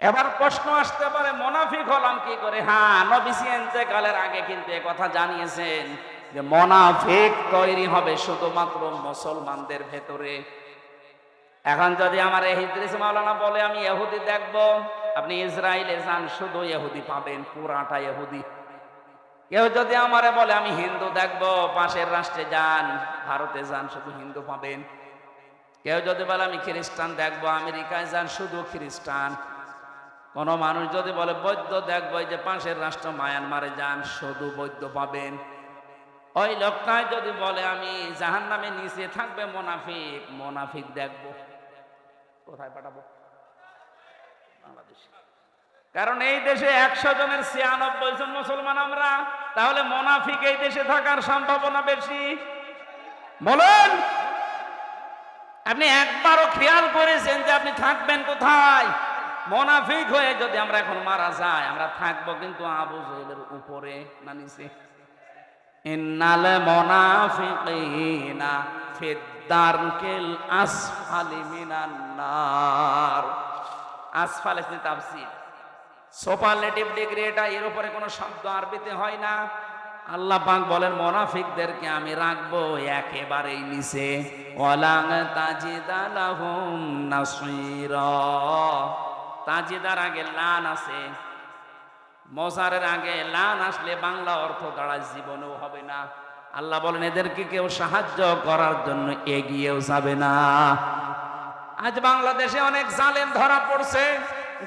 এবার প্রশ্ন আসতে পারে, মুনাফিক হলাম কি করে? হ্যাঁ, নবীজি ইন্তেকালের আগে কিন্তু এই কথা জানিয়েছেন যে মুনাফিক তৈরি হবে শুধুমাত্র মুসলমানদের ভেতরে। এখন যদি আমার ইদ্রিস মাওলানা বলে আমি ইহুদি দেখব, আপনি ইসরায়েলে যান, শুধু ইহুদি পাবেন, পুরাটা ইহুদি। কেউ যদি আমারে বলে আমি হিন্দু দেখব, পাশের রাষ্ট্রে যান, ভারতে যান, শুধু হিন্দু পাবেন। কেউ যদি বলে আমি খ্রিস্টান দেখব, আমেরিকায় যান, শুধু খ্রিস্টান। কোন মানুষ যদি বলে বৌদ্ধ দেখব, এই যে পাশের রাষ্ট্র মায়ানমারে যান, শুধু বৌদ্ধ পাবেন। ওই লোকটাই যদি বলে আমি জাহান্নামে নিচে থাকবে মুনাফিক, মুনাফিক দেখব, কোথায় পাঠাবো? বাংলাদেশে। কারণ এই দেশে 100 জনের 96 জন মুসলমান আমরা, তাহলে মুনাফিক এই দেশে থাকার সম্ভাবনা বেশি। বলেন, আপনি একবারও খেয়াল করেছেন যে আপনি থাকবেন কোথায়? মুনাফিক হয়ে যদি আমরা এখন মারা যাই, আমরা থাকবো কিন্তু আবু জেহেলের উপরে না নিচে? ইন্নাল মুনাফিকিনা ফিদ দারকিল আসফালি মিনান নার। আসফাল এর তাফসীর, সুপারলেটিভ ডিগ্রি এটা, এর উপরে কোনো শব্দ আরবিতে হয় না। আল্লাহ পাক বলেন মুনাফিকদেরকে আমি রাখবো একেবারেই নিচে। ওয়ালাং তাজিদা লাহুম নাসীরা। তাজিদার আগে লান আছে, মোজারের আগে লান আসলে বাংলা অর্থ দাঁড়ায় জীবনেও হবে না। আল্লাহ বলেন এদেরকে কেউ সাহায্য করার জন্য এগিয়েও যাবে না। আজ বাংলাদেশে অনেক জালেম ধরা পড়ছে,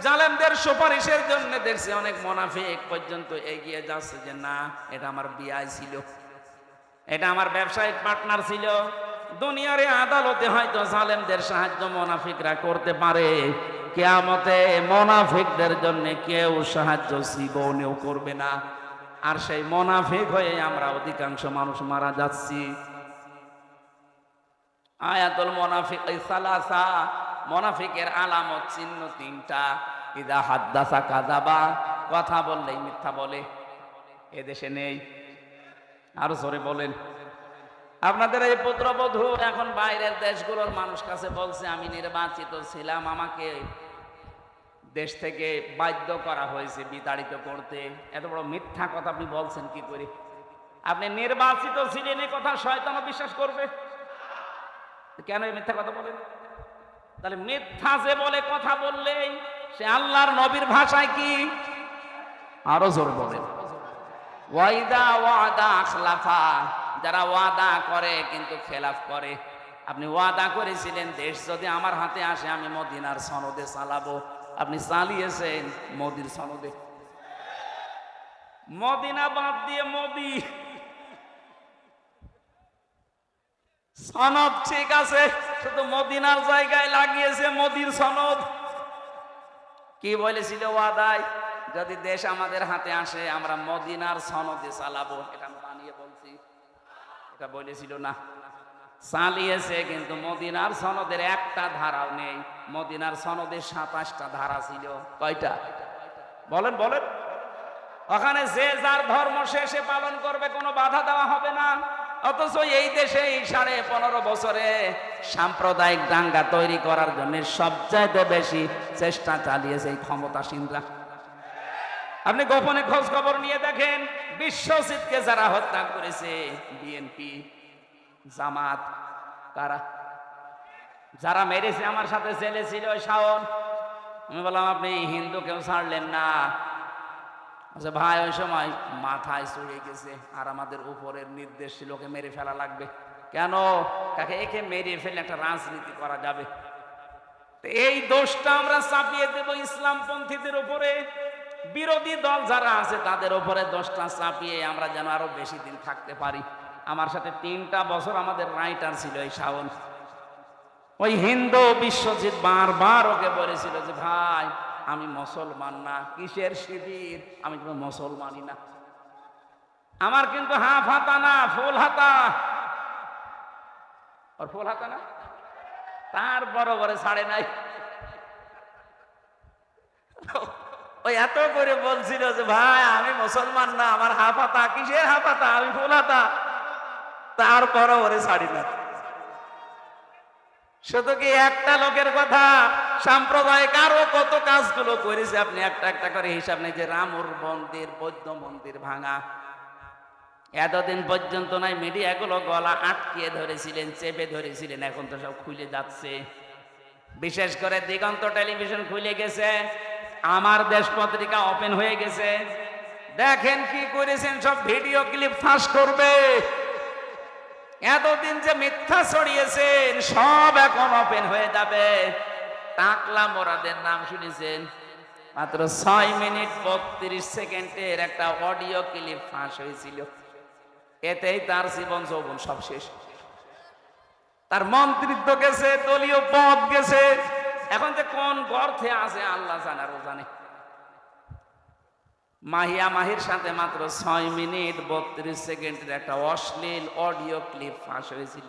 জালেমদের সুপারিশের জন্য দেখছি অনেক মুনাফিক পর্যন্ত এগিয়ে যাচ্ছে যে না, এটা আমার বিআই ছিল, এটা আমার ব্যবসায়িক পার্টনার ছিল। দুনিয়ার আদালতে হয়তো জালেমদের সাহায্য মুনাফিকরা করতে পারে, কিয়ামতে মুনাফিকদের জন্য কেউ সাহায্য জীবনেও করবে না। আর সেই মুনাফিক হয়ে আমরা অধিকাংশ মানুষ মারা যাচ্ছি। আয়াতুল মুনাফিক সালাসা, মুনাফিকের আলামত চিহ্ন 3টা। ইদা হাদ্দাসা কাযাবা, কথা বললেই মিথ্যা বলে। এদেশে নেই। আরো জোরে বলেন। আপনাদের এই পুত্রবধূ এখন বাইরের দেশগুলোর মানুষ কাছে বলছে আমি নির্বাচিত ছিলাম, আমাকে দেশ থেকে বাধ্য করা হয়েছে বিতাড়িত করতে। এত বড় মিথ্যা কথা আপনি বলছেন কি করে? আপনি নির্বাচিত ছিলেন, এই কথা শয়তানও বিশ্বাস করবে? কেন এই মিথ্যা কথা বলেন? তাহলে মিথ্যা যে বলে কথা বললেই সে আল্লাহর নবীর ভাষায় কি? আরো জোরে বলেন। ওয়াইদা ওয়াদা আখলাফা, যারা ওয়াদা করে কিন্তু খেলাফ করে। আপনি ওয়াদা করেছিলেন দেশ যদি আমার হাতে আসে আমি মদিনার সনদে চালাবো, আপনি চালিয়েছেন মোদির সনদে। মদিনা বাদ দিয়ে মোদি সনদ ঠিক আছে, শুধু মদিনার জায়গায় লাগিয়েছে মোদির সনদ। কি বলেছিল ওয়াদায়? যদি দেশ আমাদের হাতে আসে আমরা মদিনার সনদে চালাবো। এটা আমি বানিয়ে বলছি, এটা বলেছিল না। চালিয়েছে, কিন্তু মদিনার সনদের একটা ধারাও নেই। মদিনার সনদে 27টা ধারা ছিল। কয়টা বলেন বলেন? ওখানে যে যার ধর্ম সে পালন করবে, কোনো বাধা দেওয়া হবে না। অথচ এই দেশে 15.5 বছরে সাম্প্রদায়িক দাঙ্গা তৈরি করার জন্য সবচাইতে বেশি চেষ্টা চালিয়েছে এই ক্ষমতাসীনরা। আপনি গোপনে খোঁজ খবর নিয়ে দেখেন, বিশ্বজিৎকে যারা হত্যা করেছে বিএনপি, জামাত, কারা? যারা মেরেছে আমার সাথে জেলে ছিল ওই শাওন। আমি বললাম আপনি হিন্দু কেউ ছাড়লেন না? আচ্ছা ভাই, ওই সময় মাথায় চড়ে গেছে আর আমাদের উপরের নির্দেশ ছিল ওকে মেরে ফেলা লাগবে। কেন? কাকে একে মেরে ফেলে একটা রাজনীতি করা যাবে। এই দোষটা আমরা চাপিয়ে দেব ইসলামপন্থীদের উপরে। বিরোধী দল যারা আছে তাদের উপরে দোষটা চাপিয়ে আমরা যেন আরো বেশি দিন থাকতে পারি। আমার সাথে 3টা বছর আমাদের রাইটার ছিল এই শাওন। ওই হিন্দু বিশ্বজিৎ বারবার ওকে বলেছিল যে ভাই আমি মুসলমান না, কিসের শিবির, আমি কোনো মুসলমানই না, আমার কিন্তু হাফ হাতা না ফুল হাতা। ওর ফুল হাতা না, তারপর বলে ছাড়ে নাই। ওই এত করে বলছিল যে ভাই আমি মুসলমান না, আমার হাফ হাতা, কিসের হাফ হাতা, আমি ফুল হাতা, তারপরও ওরে ছাড়ি না। শুধু কি একটা লোকের কথা? সাম্প্রদায়িক আরো কত কাজগুলো করেছে আপনি একটা একটা করে হিসাব নেই। যে রামুর মন্দির, বৌদ্ধ মন্দির ভাঙা, এতদিন পর্যন্ত নাই মিডিয়াগুলো গলা আটকিয়ে ধরেছিলেন, চেপে ধরেছিলেন, এখন তো সব খুলে যাচ্ছে। বিশেষ করে দিগন্ত টেলিভিশন খুলে গেছে, আমার দেশ পত্রিকা ওপেন হয়ে গেছে। দেখেন কি করেছেন, সব ভিডিও ক্লিপ ফাঁস করবে। এতদিন যে মিথ্যা ছড়িয়েছেন সব এখন ওপেন হয়ে যাবে। টাকলা মোরাদের নাম শুনেছেন? মাত্র 6 মিনিট 32 সেকেন্ডের একটা অডিও ক্লিপ ফাঁস হয়েছিল। এতেই তার জীবন যৌবন সব শেষ। তার মন্ত্রিত্ব গেছে, দলীয় পদ গেছে, এখন যে কোন গর্তে আছে আল্লাহ জানে, আরো জানে। মাহিয়া মাহির সাথে মাত্র 6 মিনিট 32 সেকেন্ডের একটা অশ্লীল অডিও ক্লিপ ফাঁস হয়েছিল।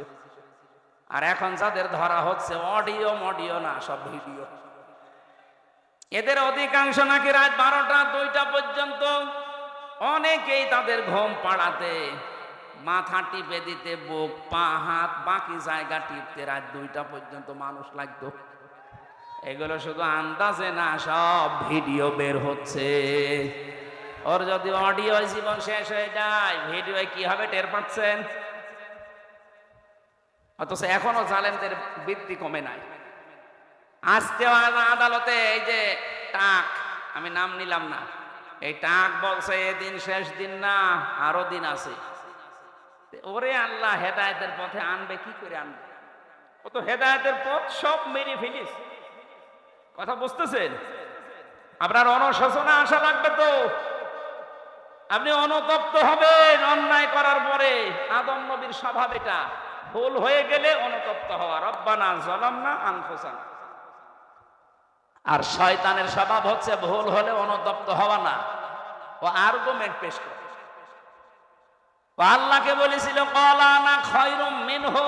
আর এখন যাদের ধরা হচ্ছে অডিও না, সব ভিডিও। এদের অধিকাংশ নাকি রাত 12টা 2টা পর্যন্ত, অনেকেই তাদের ঘুম পাড়াতে, মাথা টিপে দিতে, বুক, পা, হাত, বাকি জায়গা টিপতে রাত 2টা পর্যন্ত মানুষ লাগতো। এগুলো শুধু আন্দাজে না, সব ভিডিও বের হচ্ছে। ওর যদি অডিও জীবন শেষ হয়ে যায়, ভিডিও কি হবে টের পাচ্ছেন? অথচ এখনো জালেমদের বৃদ্ধি কমে নাই। আজকে আদালতে এই যে টাক, আমি নাম নিলাম না, এই টাক বলছে এদিন শেষ দিন না, আরো দিন আছে। ওরে আল্লাহ হেদায়েতের পথে আনবে, কি করে আনবে? ও তো হেদায়েতের পথ সব মেরে ফেলিস। কথা বুঝতেছেন? আপনার অনুশোচনা আসা লাগবে তো। আপনি অনুতপ্ত হবেন অন্যায় করার পরে। আদম নবীর স্বভাব এটা, ভুল হয়ে গেলে অনুতপ্ত হওয়া, রব্বানা যালামনা আনফুসানা। আর শয়তানের স্বভাব হচ্ছে ভুল হলে অনুতপ্ত হওয়া না, ও আর্গুমেন্ট পেশ করে। আল্লাহকে বলেছিল ক্বালা আনা খায়রুম মিনহু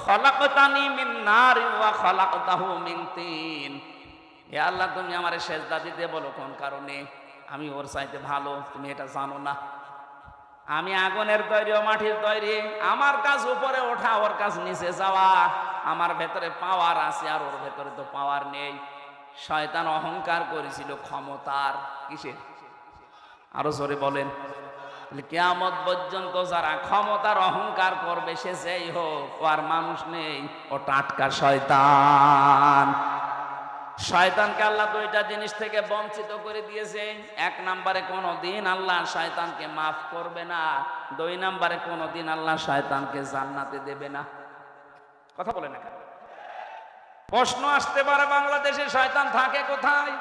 খলাকতানি মিন নারি ওয়া খলাকতাহু মিন তিন। হে আল্লাহ, তুমি আমারে সেজদা দিতে বলো কোন কারণে? আমি ওর চাইতে ভালো, তুমি এটা জানো না? আমি আগুনের তৈরি ও মাটির তৈরি, আমার কাজ উপরে ওঠা, ওর কাজ নিচে যাওয়া। আমার ভেতরে পাওয়ার আছে আর ওর ভেতরে তো পাওয়ার নেই। শয়তান অহংকার করেছিল ক্ষমতার, কিসের? আরো জোরে বলেন। কিয়ামত পর্যন্ত যারা ক্ষমতার অহংকার করবে সে যেই হোক, ও আর মানুষ নেই, ও টাটকা শয়তান। শয়তানকে আল্লাহ দুইটা জিনিস থেকে বঞ্চিত করে দিয়েছে। এক নম্বরে কোনোদিন আল্লাহ শয়তানকে মাফ করবে না, দুই নম্বরে কোনোদিন আল্লাহ শয়তানকে জান্নাতে দেবে না। কথা বলে না কেন? প্রশ্ন আসতে পারে বাংলাদেশে শয়তান থাকে কোথায়?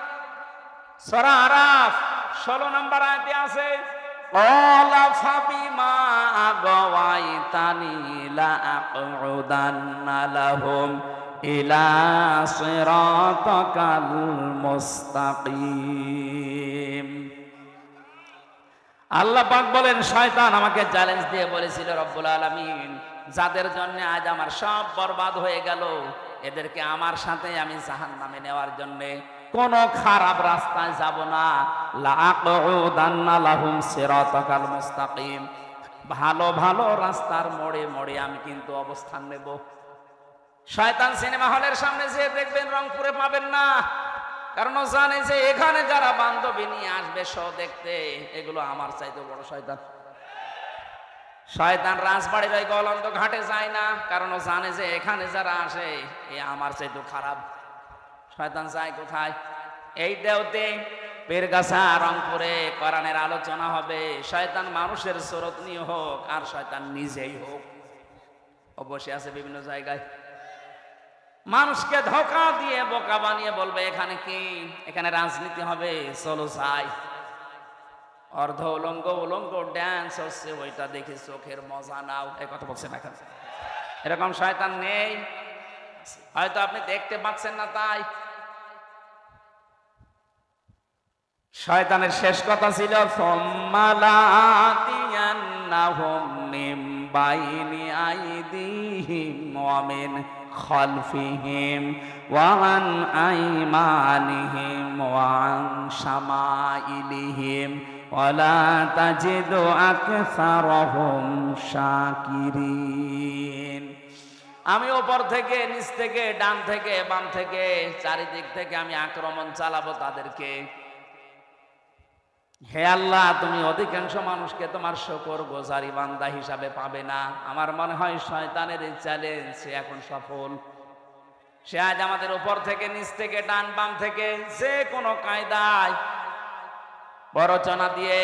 সূরা আরাফ 16 নম্বর আয়াতে আছে, ক্বালা ফাবিমা আগাওয়াইতানি লাআকউদান্না লাহুম ইলা সিরাতাকাল মুস্তাকিম। আল্লাহ পাক বলেন, শয়তান আমাকে চ্যালেঞ্জ দিয়ে বলেছিল, রব্বুল আলামিন, যাদের জন্য আজ আমার সব বরবাদ হয়ে গেল, এদেরকে আমার সাথে আমি জাহান্নামে নেওয়ার জন্য কোন খারাপ রাস্তায় যাব না। লাআকউদান্না লাহুম সিরাতাকাল মুস্তাকিম, ভালো ভালো রাস্তার মোড়ে মোড়ে আমি কিন্তু অবস্থান নেব। শয়তান সিনেমা হলের সামনে যে দেখবেন রংপুরে পাবেন না, কারণ ও জানে যে এখানে যারা বান্ধবী নিয়ে আসবে শো দেখতে, এগুলো আমার চাইতে বড় শয়তান। শয়তান রাজবাড়ির ওই গলন্দ ঘাটে যায় না, কারণ ও জানে যে এখানে যারা আসে এ আমার চাইতে খারাপ। শয়তান যায় কোথায়? এই দেওতে, পীরগাছা, রংপুরে কোরআনের আলোচনা হবে। শয়তান মানুষের সুরত নিয়ে হোক আর শয়তান নিজেই হোক, ও বসে আছে বিভিন্ন জায়গায়, মানুষকে ধোঁকা দিয়ে বোকা বানিয়ে বলবে এখানে কি, এখানে রাজনীতি হবে, চলো যাই। অর্ধ উলঙ্গ উলঙ্গ ড্যান্স হচ্ছে, ওইটা দেখে চোখের মজা নাও। এই কথা বলছেন এখন? এরকম শয়তান নেই, হয়তো আপনি দেখতে পাচ্ছেন না। তাই শয়তানের শেষ কথা ছিল, সুম্মা লাআতিয়ান্নাহুম মিন বাইনি আইদিহিম ওয়া মিন খালফিহিম ওয়া আন আইমানিহিম ওয়া আন শামাইলিহিম ওয়া লা তাজিদু আকসারাহুম শাকিরিন। আমি ওপর থেকে, নিচ থেকে, ডান থেকে, বাম থেকে, চারিদিক থেকে আমি আক্রমণ চালাবো তাদেরকে। হে আল্লাহ, তুমি অধিকাংশ মানুষকে তোমার শুকরগুজারি বান্দা হিসাবে পাবে না। আমার মনে হয় শয়তানের এই চ্যালেঞ্জ সে এখন সফল। সে আজ আমাদের উপর থেকে, নিচ থেকে, ডান বাম থেকে যে কোনো কায়দায়, প্ররোচনা দিয়ে,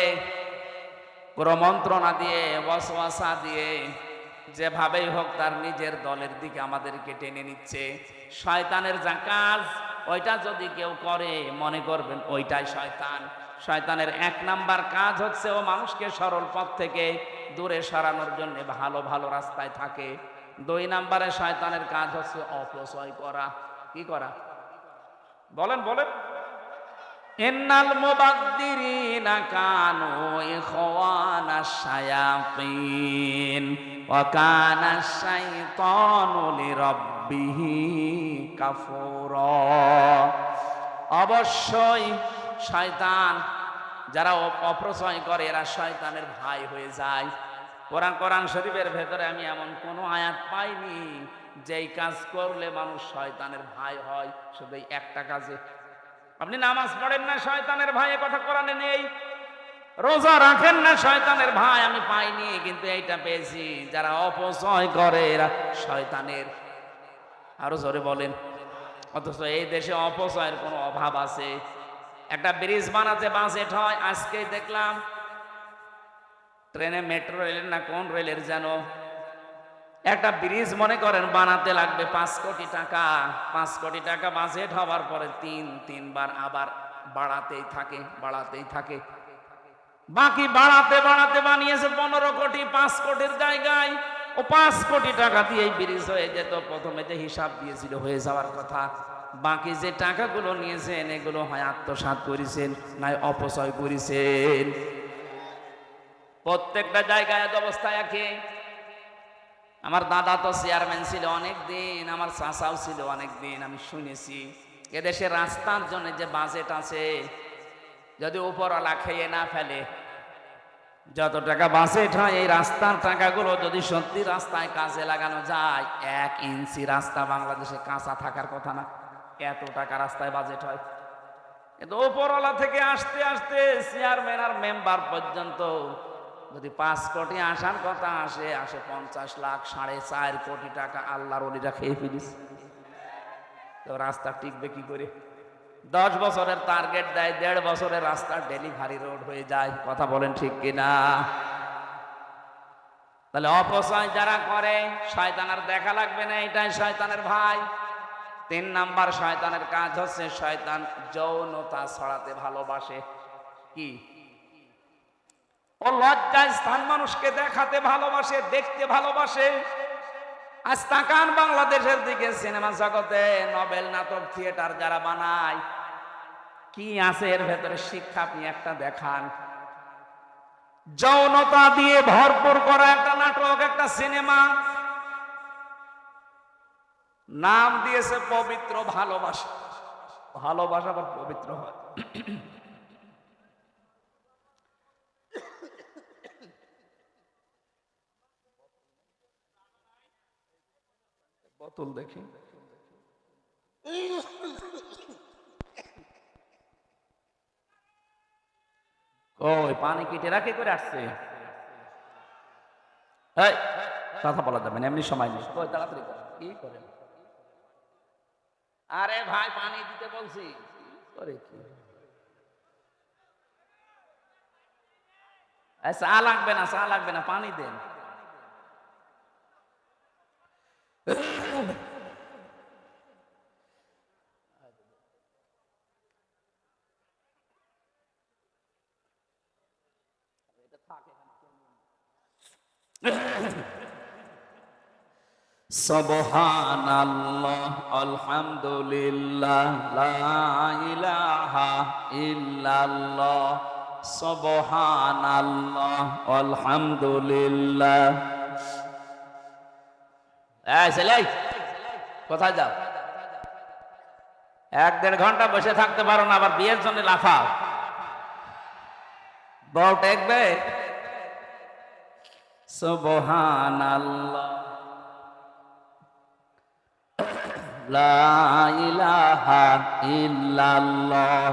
প্রমন্ত্রণা দিয়ে, ওয়াসওয়াসা দিয়ে, যেভাবেই হোক তার নিজের দলের দিকে আমাদেরকে টেনে নিচ্ছে। শয়তানের যা কাজ, ওইটা যদি কেউ করে মনে করবেন ওইটাই শয়তান। শয়তানের এক নাম্বার কাজ হচ্ছে ও মানুষকে সরল পথ থেকে দূরে সরানোর জন্য ভালো ভালো রাস্তায় থাকে। দুই নাম্বারে শয়তানের কাজ হচ্ছে অপচয় করা। কি করা? বলেন বলেন। ইন্নাল মুবাদদিরিনা কানু ইখওয়ানাশ শায়াতিন ওয়া কানাশ শাইতানু লিরাব্বিহি কাফুরা। অবশ্যই শয়তান, যারা অপচয় করে এরা শয়তানের ভাই হয়ে যায়। কোরআন শরীফের ভেতরে আমি এমন কোনো আয়াত পাইনি যেই কাজ করলে মানুষ শয়তানের ভাই হয়। শুধু একটা কাজে, আপনি নামাজ পড়েন না শয়তানের ভাই, কথা কোরআনে নেই। রোজা রাখেন না শয়তানের ভাই, আমি পাইনি, কিন্তু এইটা পেয়েছি, যারা অপচয় করে এরা শয়তানের। আরো জোরে বলেন। অথচ এই দেশে অপচয়ের কোনো অভাব আছে? একটা ব্রিজ বানাতে বাজেট হয়, আজকেই দেখলাম ট্রেনে, মেট্রো রেলের না কোন রেলের যেন একটা ব্রিজ মনে করেন বানাতে লাগবে 5 কোটি টাকা। 5 কোটি টাকা বাজেট হওয়ার পরে তিনবার আবার বাড়াতেই থাকে। বাকি বাড়াতে বাড়াতে বানিয়েছে 15 কোটি। 5 কোটির জায়গায় ও 5 কোটি টাকা দিয়ে এই ব্রিজ হয়ে যেত। প্রথমে যে হিসাব দিয়েছিল হয়ে যাওয়ার কথা, বাকি যে টাকাগুলো নিয়েছেন এগুলো হয় আত্মসাৎ করেছেন, নয় অপচয় করেছেন। প্রত্যেকটা জায়গায় এক অবস্থায় একই। আমার দাদা তো চেয়ারম্যান ছিল অনেক দিন, আমার চাচাও ছিল অনেক দিন। আমি শুনেছি এদেশে রাস্তার জন্য যে বাজেট আছে, যদি উপরওয়ালা খেয়ে না ফেলে, যত টাকা বাজেট হয় এই রাস্তার টাকাগুলো যদি সত্যি রাস্তায় কাজে লাগানো যায়, 1 ইঞ্চি রাস্তা বাংলাদেশে কাঁচা থাকার কথা না। এত টাকা রাস্তায় বাজেট হয়। কিন্তু উপরওয়ালা থেকে আসতে আসতে চেয়ারম্যান আর মেম্বার পর্যন্ত যদি 5 কোটি আসার কথা আসে 50 লাখ, 4.5 কোটি টাকা আল্লাহর ওলিরা খেয়ে ফেলিস। তো রাস্তা টিকবে কি করে? 10 বছরের টার্গেট দেয়, 1.5 বছরের রাস্তা ডেলিভারি রোড হয়ে যায়। কথা বলেন ঠিক কিনা? তাহলে অপচয় যারা করে শয়তানের দেখা লাগবে না, এটাই শয়তানের ভাই। 3 নাম্বার শয়তানের কাজ হচ্ছে শয়তান যৌনতা ছড়াতে ভালোবাসে। কি? ও লজ্জায় স্থান মানুষকে দেখাতে ভালোবাসে, দেখতে ভালোবাসে। আজ তাকান বাংলাদেশের দিকে, সিনেমা জগতে নভেল, নাটক, থিয়েটার যারা বানায়, কি আছে এর ভেতরে শিক্ষা? আপনি একটা দেখান। যৌনতা দিয়ে ভরপুর করা একটা নাটক, একটা সিনেমা, নাম দিয়েছে পবিত্র ভালোবাসা। ভালোবাসা আবার পবিত্র হয়? বোতল দেখি। ওই পানি কেটে রাখে করে আসছে। কথা বলা যাবে না, এমনি সময় নেই। তাড়াতাড়ি কি করেন? আরে ভাই পানি দিতে বলছি। করে কি? চা লাগবে না, চা লাগবে না, পানি দেন। সুবহানাল্লাহ, আলহামদুলিল্লাহ, লা ইলাহা ইল্লাল্লাহ, সুবহানাল্লাহ, আলহামদুলিল্লাহ। এই ছেলে, কোথায় যাও? 1-1.5 ঘন্টা বসে থাকতে পারো না, আবার বিয়ের জন্য লাফাও। বউ টেকবে? সুবহানাল্লাহ, লা ইলাহা ইল্লাল্লাহ,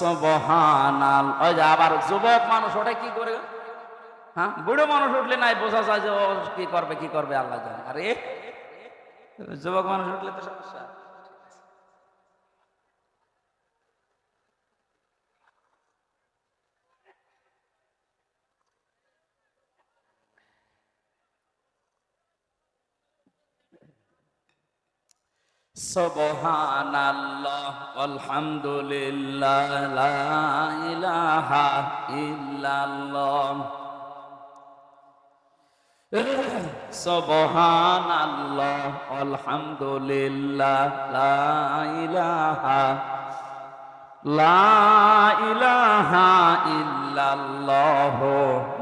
সুবহানাল্লাহ। ওই যে আবার যুবক মানুষ ওটা কি করে? হ্যাঁ, বুড়ো মানুষ উঠলে নাই বোঝা যায় যে ও কি করবে, কি করবে আল্লাহ জানে। আরে যুবক মানুষ উঠলে তো সমস্যা। সুবহানাল্লাহ, আলহামদুলিল্লাহ, লা ইলাহা ইল্লাল্লাহ, সুবহানাল্লাহ, আলহামদুলিল্লাহ, লা ইলাহা ইল্লাল্লাহ,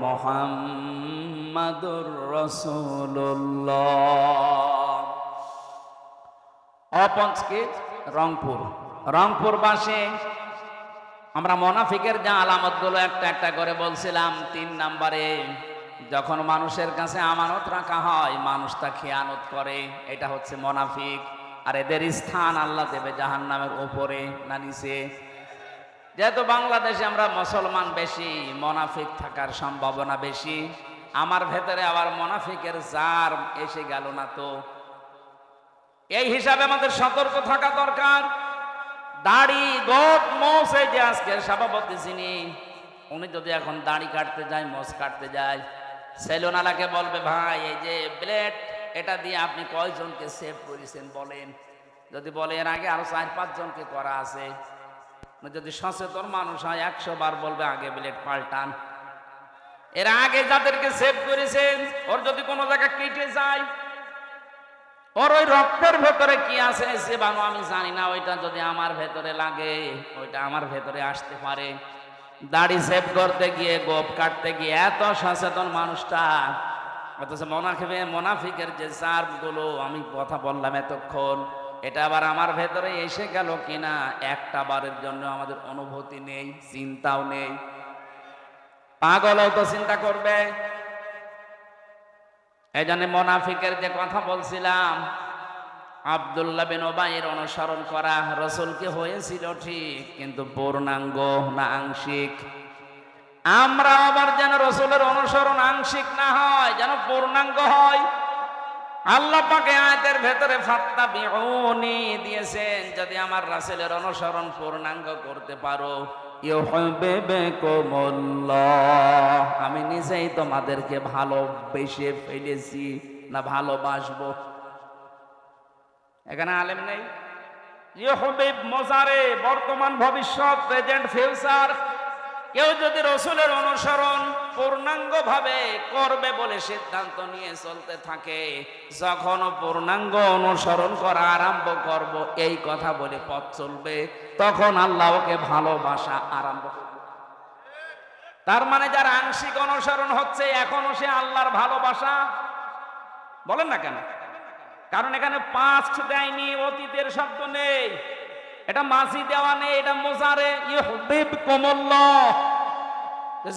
মুহাম্মাদুর রাসূলুল্লাহ। অপঞ্চকে রংপুর বাসে আমরা মুনাফিকের যে আলামতগুলো একটা একটা করে বলছিলাম। 3 নম্বরে, যখন মানুষের কাছে আমানত রাখা হয় মানুষ তা খেয়ানত করে, এটা হচ্ছে মুনাফিক। আর এদের স্থান আল্লাহ দেবে জাহান্নামের উপরে না নিচে? যেহেতু বাংলাদেশে আমরা মুসলমান বেশি, মুনাফিক থাকার সম্ভাবনা বেশি। আমার ভেতরে আবার মুনাফিকের জার এসে গেল না তো? এই হিসাবে আমাদের সতর্ক থাকা দরকার। দাড়ি, গোঁফ, মোছ, এই যে আজকের সভাপতি যিনি, উনি যদি এখন দাড়ি কাটতে যায়, মোছ কাটতে যায়, সেলুনালাকে বলবে, ভাই এই যে ব্লেড, এটা দিয়ে আপনি কয়জনকে সেভ করেছেন বলেন। যদি বলে এর আগে আরো 4-5 জনকে করা আছে, যদি সচেতন মানুষ হয় 100 বার বলবে আগে ব্লেড পাল্টান। এর আগে যাদেরকে সেভ করেছেন, ওর যদি কোনো জায়গায় কেটে যায়, ওর ওই রক্তের ভেতরে কি আছে সে বানো আমি জানি না, ওইটা যদি আমার ভেতরে লাগে ওইটা আমার ভেতরে আসতে পারে। দাড়ি সেভ করতে গিয়ে, গোপ কাটতে গিয়ে এত সচেতন মানুষটা, অথচ মুনাফিকের যে জারগুলো আমি কথা বললাম এতক্ষণ, এটা আবার আমার ভেতরে এসে গেল কিনা একটা বারের জন্য আমাদের অনুভূতি নেই, চিন্তাও নেই। পাগলও তো চিন্তা করবে। এই জন্য মুনাফিকের যে কথা বলছিলাম, আব্দুল্লাহ বিন উবাইয়ের অনুসরণ করা রাসূলকে হয়েছিল ঠিক, কিন্তু পূর্ণাঙ্গ না আংশিক। আমরা আবার যেন রাসূলের অনুসরণ আংশিক না হয়, যেন পূর্ণাঙ্গ হয়। আল্লাহ পাক আয়াতের ভেতরে ফাত্তাবিউনি দিয়েছেন, যদি আমার রাসূলের অনুসরণ পূর্ণাঙ্গ করতে পারো ইউহিব্বুকুমুল্লাহ, আমি নিজেই তোমাদেরকে ভালোবেসে ফেলেছি, না ভালোবাসবো। এখানে আলেম নেই। ইউহিব মোজারে, বর্তমান ভবিষ্যৎ, প্রেজেন্ট ফিউচার। কেউ যদি রাসূলের অনুসরণ পূর্ণাঙ্গ ভাবে করবে বলে সিদ্ধান্ত নিয়ে চলতে থাকে, যখন পূর্ণাঙ্গ অনুসরণ করা আরম্ভ করব এই কথা বলে পথ চলবে, তখন আল্লাহ ওকে ভালোবাসা আরম্ভ করবে। তার মানে যার আংশিক অনুসরণ হচ্ছে, এখনো সে আল্লাহর ভালোবাসা বলেন না কেন? কারণ এখানে পাস্ট দেয়নি, অতীতের শব্দ নেই, এটা মাঝি দেওয়া নেই, এটা মোজারে ইউহিব্বুকুমুল্লাহ।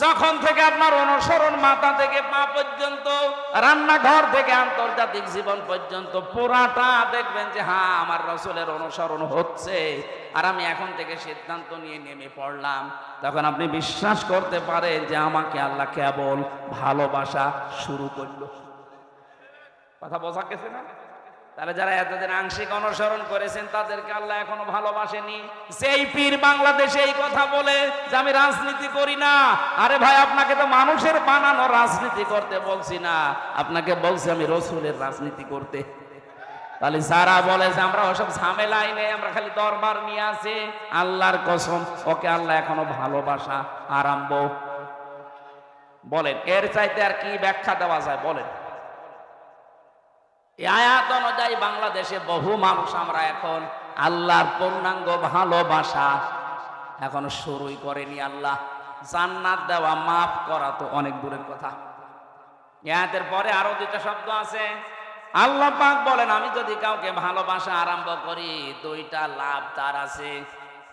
যখন থেকে আপনার অনুসরণ মাথা থেকে পা পর্যন্ত, রান্নাঘর থেকে আন্তর্জাতিক জীবন পর্যন্ত পুরাটা দেখবেন যে হ্যাঁ আমার রাসূলের অনুসরণ হচ্ছে, আর আমি এখন থেকে সিদ্ধান্ত নিয়ে নেমে পড়লাম, তখন আপনি বিশ্বাস করতে পারেন যে আমাকে আল্লাহ কেবল ভালোবাসা শুরু করলো। কথা বোঝা গেছে না? তাহলে যারা এতদিন আংশিক অনুসরণ করেছেন তাদেরকে আল্লাহ এখনো ভালোবাসেনি। সেই পীর বাংলাদেশে এই কথা বলে যে আমি রাজনীতি করি না, আরে ভাই আপনাকে তো মানুষের বানানো রাজনীতি করতে বলছি না, আপনাকে বলছি আমি রাসূলের রাজনীতি করতে। তাহলে যারা বলে যে আমরা ওসব ঝামেলাই নেই, আমরা খালি দরবার নিয়ে আসি, আল্লাহর কসম ওকে আল্লাহ এখনো ভালোবাসা আরম্ভ। বলেন এর চাইতে আর কি ব্যাখ্যা দেওয়া যায়? বলেন। এই আয়াত অনুযায়ী বাংলাদেশে বহু মানুষ আমরা এখন আল্লাহর পূর্ণাঙ্গ ভালোবাসা এখনো শুরুই করেনি। আল্লাহ জান্নাত দেওয়া, মাফ করা তো অনেক দূরের কথা। আয়াতের পরে আরো দুইটা শব্দ আছে। আল্লাহ পাক বলেন আমি যদি কাউকে ভালোবাসা আরম্ভ করি, দুইটা লাভ তার আছে।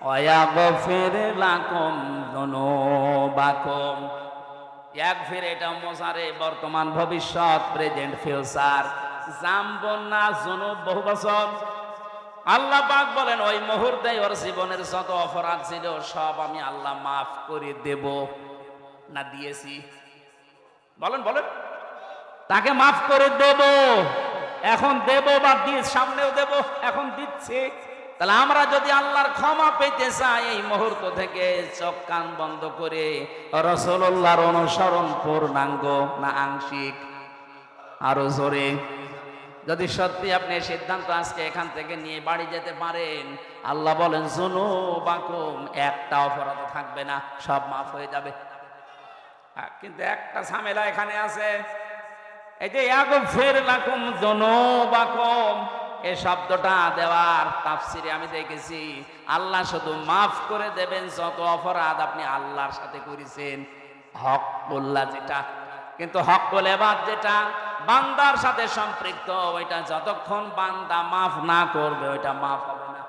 ওয়াগফির লাকুম যুনুবাকুম, ইয়াগফির এটা মোজারে, বর্তমান ভবিষ্যৎ, প্রেজেন্ট ফিউচার। জামবন্না যুনুব বহু বচন। আল্লাহ পাক বলেন ওই মুহূর্তে ওর জীবনের যত অপরাধ ছিল সব আমি আল্লাহ মাফ করে দেব, না দিয়েছি? বলেন বলেন। তাকে মাফ করে দেব, এখন দেব বা দিয়ে সামনেও দেব, এখন দিচ্ছি। তাহলে আমরা যদি আল্লাহর ক্ষমা পেতে চাই, এই মুহূর্ত থেকে চোখ কান বন্ধ করে রাসূলুল্লাহর অনুসরণ পূর্ণাঙ্গ না আংশিক? আরো জোরে। যদি সত্যি আপনি সিদ্ধান্ত আজকে এখান থেকে নিয়ে বাড়ি যেতে পারেন, আল্লাহ বলেন যুনুবাকুম, একটা অপরাধ থাকবে না, সব মাফ হয়ে যাবে। কিন্তু একটা ঝামেলা এখানে আছে, এই যে ইয়াগফির লাকুম যুনুবাকুম, এই শব্দটা দেওয়ার তাফসিরে আমি দেখেছি আল্লাহ শুধু মাফ করে দেবেন যত অপরাধ আপনি আল্লাহর সাথে করেছেন, হকউল্লাহ যেটা। কিন্তু হকুল ইবাদ যেটা বান্দার সাথে সম্পৃক্ত, ওইটা যতক্ষণ বান্দা মাফ না করবে ওইটা মাফ হবে না।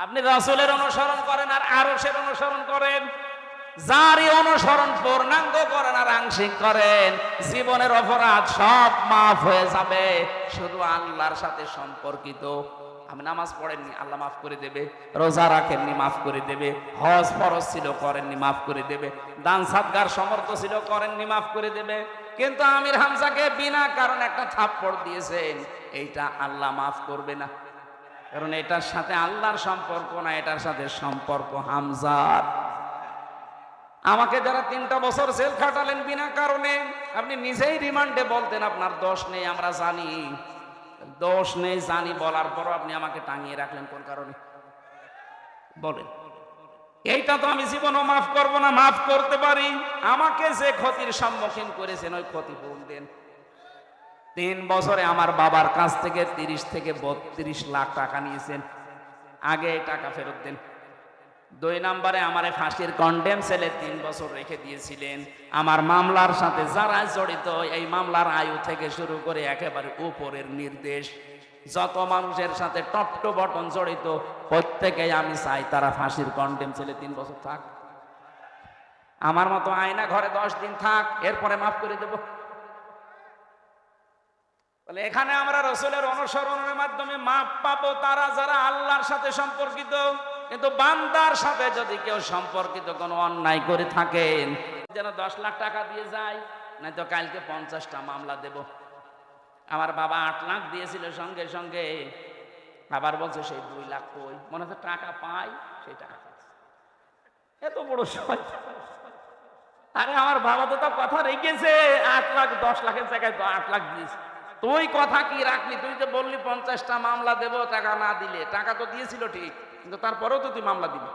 আপনি রাসূলের অনুসরণ করেন আর আরশের অনুসরণ করেন, যারই অনুসরণ পূর্ণাঙ্গ করেন আর আংশিক করেন, জীবনের অপরাধ সব মাফ হয়ে যাবে। শুধু আল্লাহর সাথে সম্পর্কিত। আপনি নামাজ পড়েননি, আল্লাহ মাফ করে দেবে। রোজা রাখেননি, মাফ করে দেবে। হজ ফরজ ছিল, করেননি, মাফ করে দেবে। দান সাদগার সমর্থ ছিল, করেননি, মাফ করে দেবে। কিন্তু আমির হামজাকে বিনা কারণ একটা থাপ্পড় দিয়েছেন, এইটা আল্লাহ মাফ করবে না, কারণ এটার সাথে আল্লাহর সম্পর্ক না, এটার সাথে সম্পর্ক হামজার। আমাকে যারা 3টা বছর জেল খাটালেন বিনা কারণে, আপনি নিজেই রিমান্ডে বলতেন আপনার দোষ নেই, আমরা জানি দোষ নেই, জানি বলার পরও আপনি আমাকে টাঙিয়ে রাখলেন কোন কারণে? বলেন। এইটা তো আমি জীবনও মাফ করব না। মাফ করতে পারি আমাকে যে ক্ষতির সম্মুখীন করেছেন ওই ক্ষতিপূরণ দেন। 3 বছরে আমার বাবার কাছ থেকে 30 থেকে 32 লাখ টাকা নিয়েছেন, আগে এই টাকা ফেরত দেন। 2 নম্বরে আমারে ফাঁসির কন্ডেম সেলে 3 বছর রেখে দিয়েছিলেন। আমার মামলার সাথে যারা জড়িত, এই মামলার আয়ু থেকে শুরু করে একেবারে উপরের নির্দেশ, যত মানুষের সাথে টপ টু বটন জড়িত, প্রত্যেকেই আমি চাই তারা ফাঁসির কন্ডেম সেলে 3 বছর থাক। আমার মতো আয়না ঘরে 10 দিন থাক, এরপরে মাফ করে দেব। বলে এখানে আমরা রসুলের অনুসরণের মাধ্যমে মাপ পাবো তারা যারা আল্লাহর সাথে সম্পর্কিত, কিন্তু বান্দার সাথে যদি কেউ সম্পর্কিত কোনো অন্যায় করে থাকেন যেন 10 লাখ টাকা দিয়ে যায়, নাই তো কালকে 50টা মামলা দেব। আমার বাবা 8 লাখ দিয়েছিল, সঙ্গে সঙ্গে আবার বলছে সেই 2 লাখ কই, মনে হচ্ছে টাকা পাই সেই টাকা পাচ্ছে। এত বড় শয়তান। আরে আমার বাবা তো কথা রেখেছে, 8 লাখ 10 লাখের জায়গায় তো 8 লাখ দিয়েছে। তুই কথা কি রাখলি? তুই যে বললি 50টা মামলা দেব টাকা না দিলে, টাকা তো দিয়েছিল ঠিক, কিন্তু তারপরেও তো তুই মামলা দিবি।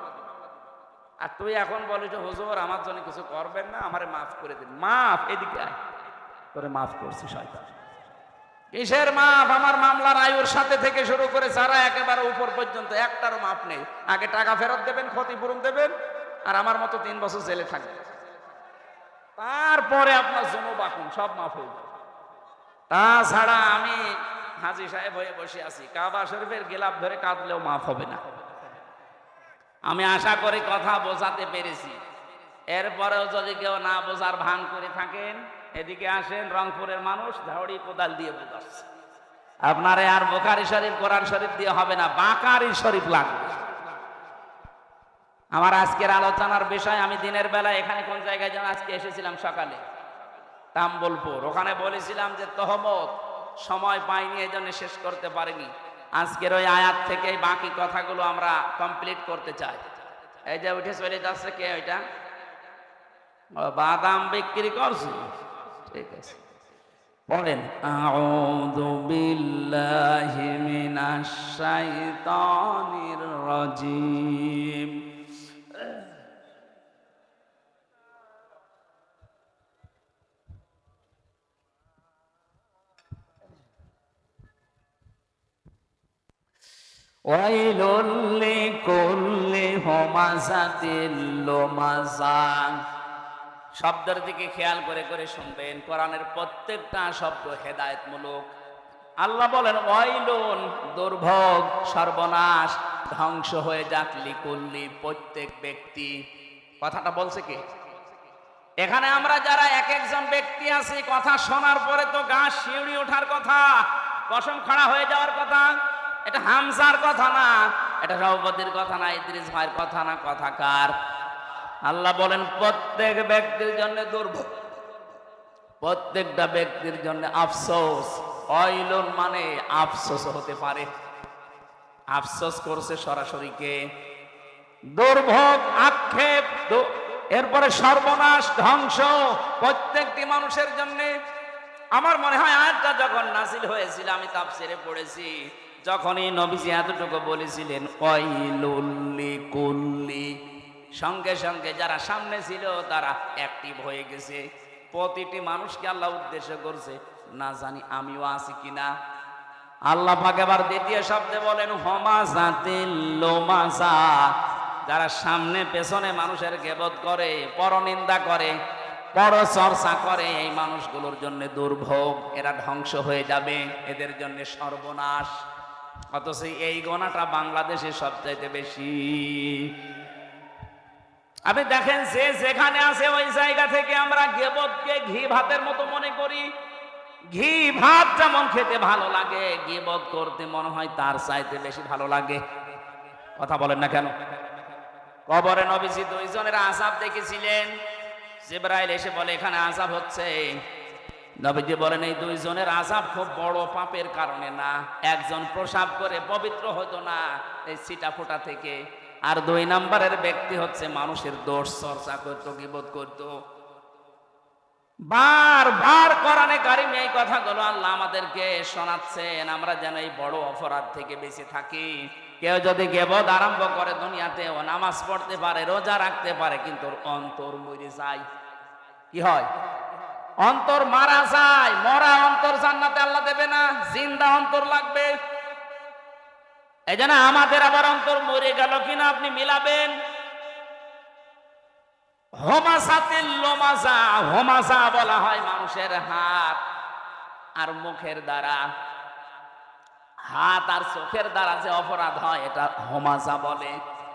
আর তুই এখন বলিস হুজুর আমার জন্য কিছু করবেন না, আমারে মাফ করে দিন। মাফ? এদিকে আয়, তোরে মাফ করছি শয়তান। কিসের মাফ? আমার মামলার আয়ুর সাথে থেকে শুরু করে যারা একেবারে উপর পর্যন্ত একটারও মাফ নেই। আগে টাকা ফেরত দেবেন, ক্ষতিপূরণ দেবেন, আর আমার মতো 3 বছর জেলে থাকবে, তারপরে আপনার জনবাকুন সব মাফ হয়ে যাবে। তাছাড়া আমি হাজী সাহেব হয়ে বসে আছি, কাবা শরীফের গেলাপ ধরে কাঁদলেও মাফ হবে না। আমি আশা করি কথা বোঝাতে পেরেছি। এরপরেও যদি কেউ না বোঝার ভান করে থাকেন, এদিকে আসেন, রংপুরের মানুষ ঝাউড়ি কোদাল দিয়ে বোঝাচ্ছে। আপনারে আর বুখারী শরীফ কোরআন শরীফ দিয়ে হবে না, বাকারি শরীফ লাগবে। আমার আজকের আলোচনার বিষয়, আমি দিনের বেলা এখানে কোন জায়গায় যেন আজকে এসেছিলাম সকালে, তাম্বলপুর, ওখানে বলেছিলাম যে তহমত সময় পাইনি এই জন্য শেষ করতে পারিনি। আজকের ওই আয়াত থেকে বাকি কথাগুলো আমরা কমপ্লিট করতে চাই। এই যে উঠে চলে যাচ্ছে কে? ওইটা বাদাম বিক্রি করছে, ঠিক আছে পড়েন। আউযু বিল্লাহি মিনাশ শাইতানির রাজিম। ওয়াইলুল লিকুল্লি হুমাযাতিল লুমাযা। শব্দের দিকে খেয়াল করে করে শুনবেন, কোরআনের প্রত্যেকটা শব্দ হেদায়েতমূলক। আল্লাহ বলেন ওয়াইলুন, দুর্ভোগ, সর্বনাশ, ধ্বংস হয়ে যাক, লিকুল্লি, প্রত্যেক ব্যক্তি। কথাটা বলছে কে? এখানে আমরা যারা এক একজন ব্যক্তি আছি, কথা শোনার পরে তো গা শিউড়ি ওঠার কথা, কসম খাড়া হয়ে যাওয়ার কথা। এটা হামজার কথা না, এটা সভাপতির কথা না, ইদ্রিস ভাইয়ের কথা না, কথা কার? আল্লাহ বলেন প্রত্যেক ব্যক্তির জন্য দুর্ভোগ, প্রত্যেকটা ব্যক্তির জন্য আফসোস। ওয়াইলুন মানে আফসোস হতে পারে, আফসোস করছে সরাসরি কে? দুর্ভোগ, আক্ষেপ, এরপরে সর্বনাশ, ধ্বংস প্রত্যেকটি মানুষের জন্য। আমার মনে হয় আয়াতটা যখন নাযিল হয়েছিল, আমি তাফসিরে পড়েছি, যখনই নবীজি এতটুকু বলেছিলেন ওয়াইলুল লিকুল্লি, সঙ্গে সঙ্গে যারা সামনে ছিল তারা অ্যাক্টিভ হয়ে গেছে। প্রতিটি মানুষকে আল্লাহ উদ্দেশ্য করছে, না জানি আমিও আছি কিনা। আল্লাহ পাক এবার দ্বিতীয় শব্দে বলেন হুমাযাতিল লুমাযা, যারা সামনে পেছনে মানুষের গীবত করে, পরনিন্দা করে, পরচর্চা করে, এই মানুষগুলোর জন্য দুর্ভোগ, এরা ধ্বংস হয়ে যাবে, এদের জন্য সর্বনাশ। অথচ এই গোনাটা বাংলাদেশে সবচাইতে বেশি। আপনি দেখেন যে যেখানে আছে ওই জায়গা থেকে আমরা গীবতকে ঘি ভাতের মতো মনে করি। ঘি ভাত যেমন খেতে ভালো লাগে, গীবত করতে মনে হয় তার চাইতে বেশি ভালো লাগে। কথা বলেন না কেন? কবরে নবীজি 2 জনের আযাব দেখেছিলেন। জিবরাইল এসে বলে এখানে আযাব হচ্ছে। নবীজি বলেন এই 2 জনের আযাব খুব বড় পাপের কারণে না, একজন প্রসাব করে পবিত্র হতো না এই ছিটা ফোঁটা থেকে, আর 2 নম্বরের ব্যক্তি হচ্ছে মানুষের দোষ চর্চা করতো, গীবত করতো। বারবার কোরআনে কারিমে এই কথাগুলো আল্লাহ আমাদেরকে শোনাচ্ছেন, আমরা যেন এই বড় অপরাধ থেকে বেঁচে থাকি। কেউ যদি গীবত আরম্ভ করে, দুনিয়াতে ও নামাজ পড়তে পারে, রোজা রাখতে পারে, কিন্তু অন্তর মরে যায়। কি হয়? অন্তর মারা যায়। মরা অন্তর জান্নাতে আল্লাহ দেবে না, জিন্দা অন্তর লাগবে। এই জন্য আমাদের আবার অন্তর মরে গেল কিনা আপনি মিলাবেন। হুমাযাতিল লুমাযা, হুমাযা বলা হয় মানুষের হাত আর মুখের দ্বারা, হাত আর চোখের দ্বারা যে অপরাধ হয় এটা হুমাযা বলে।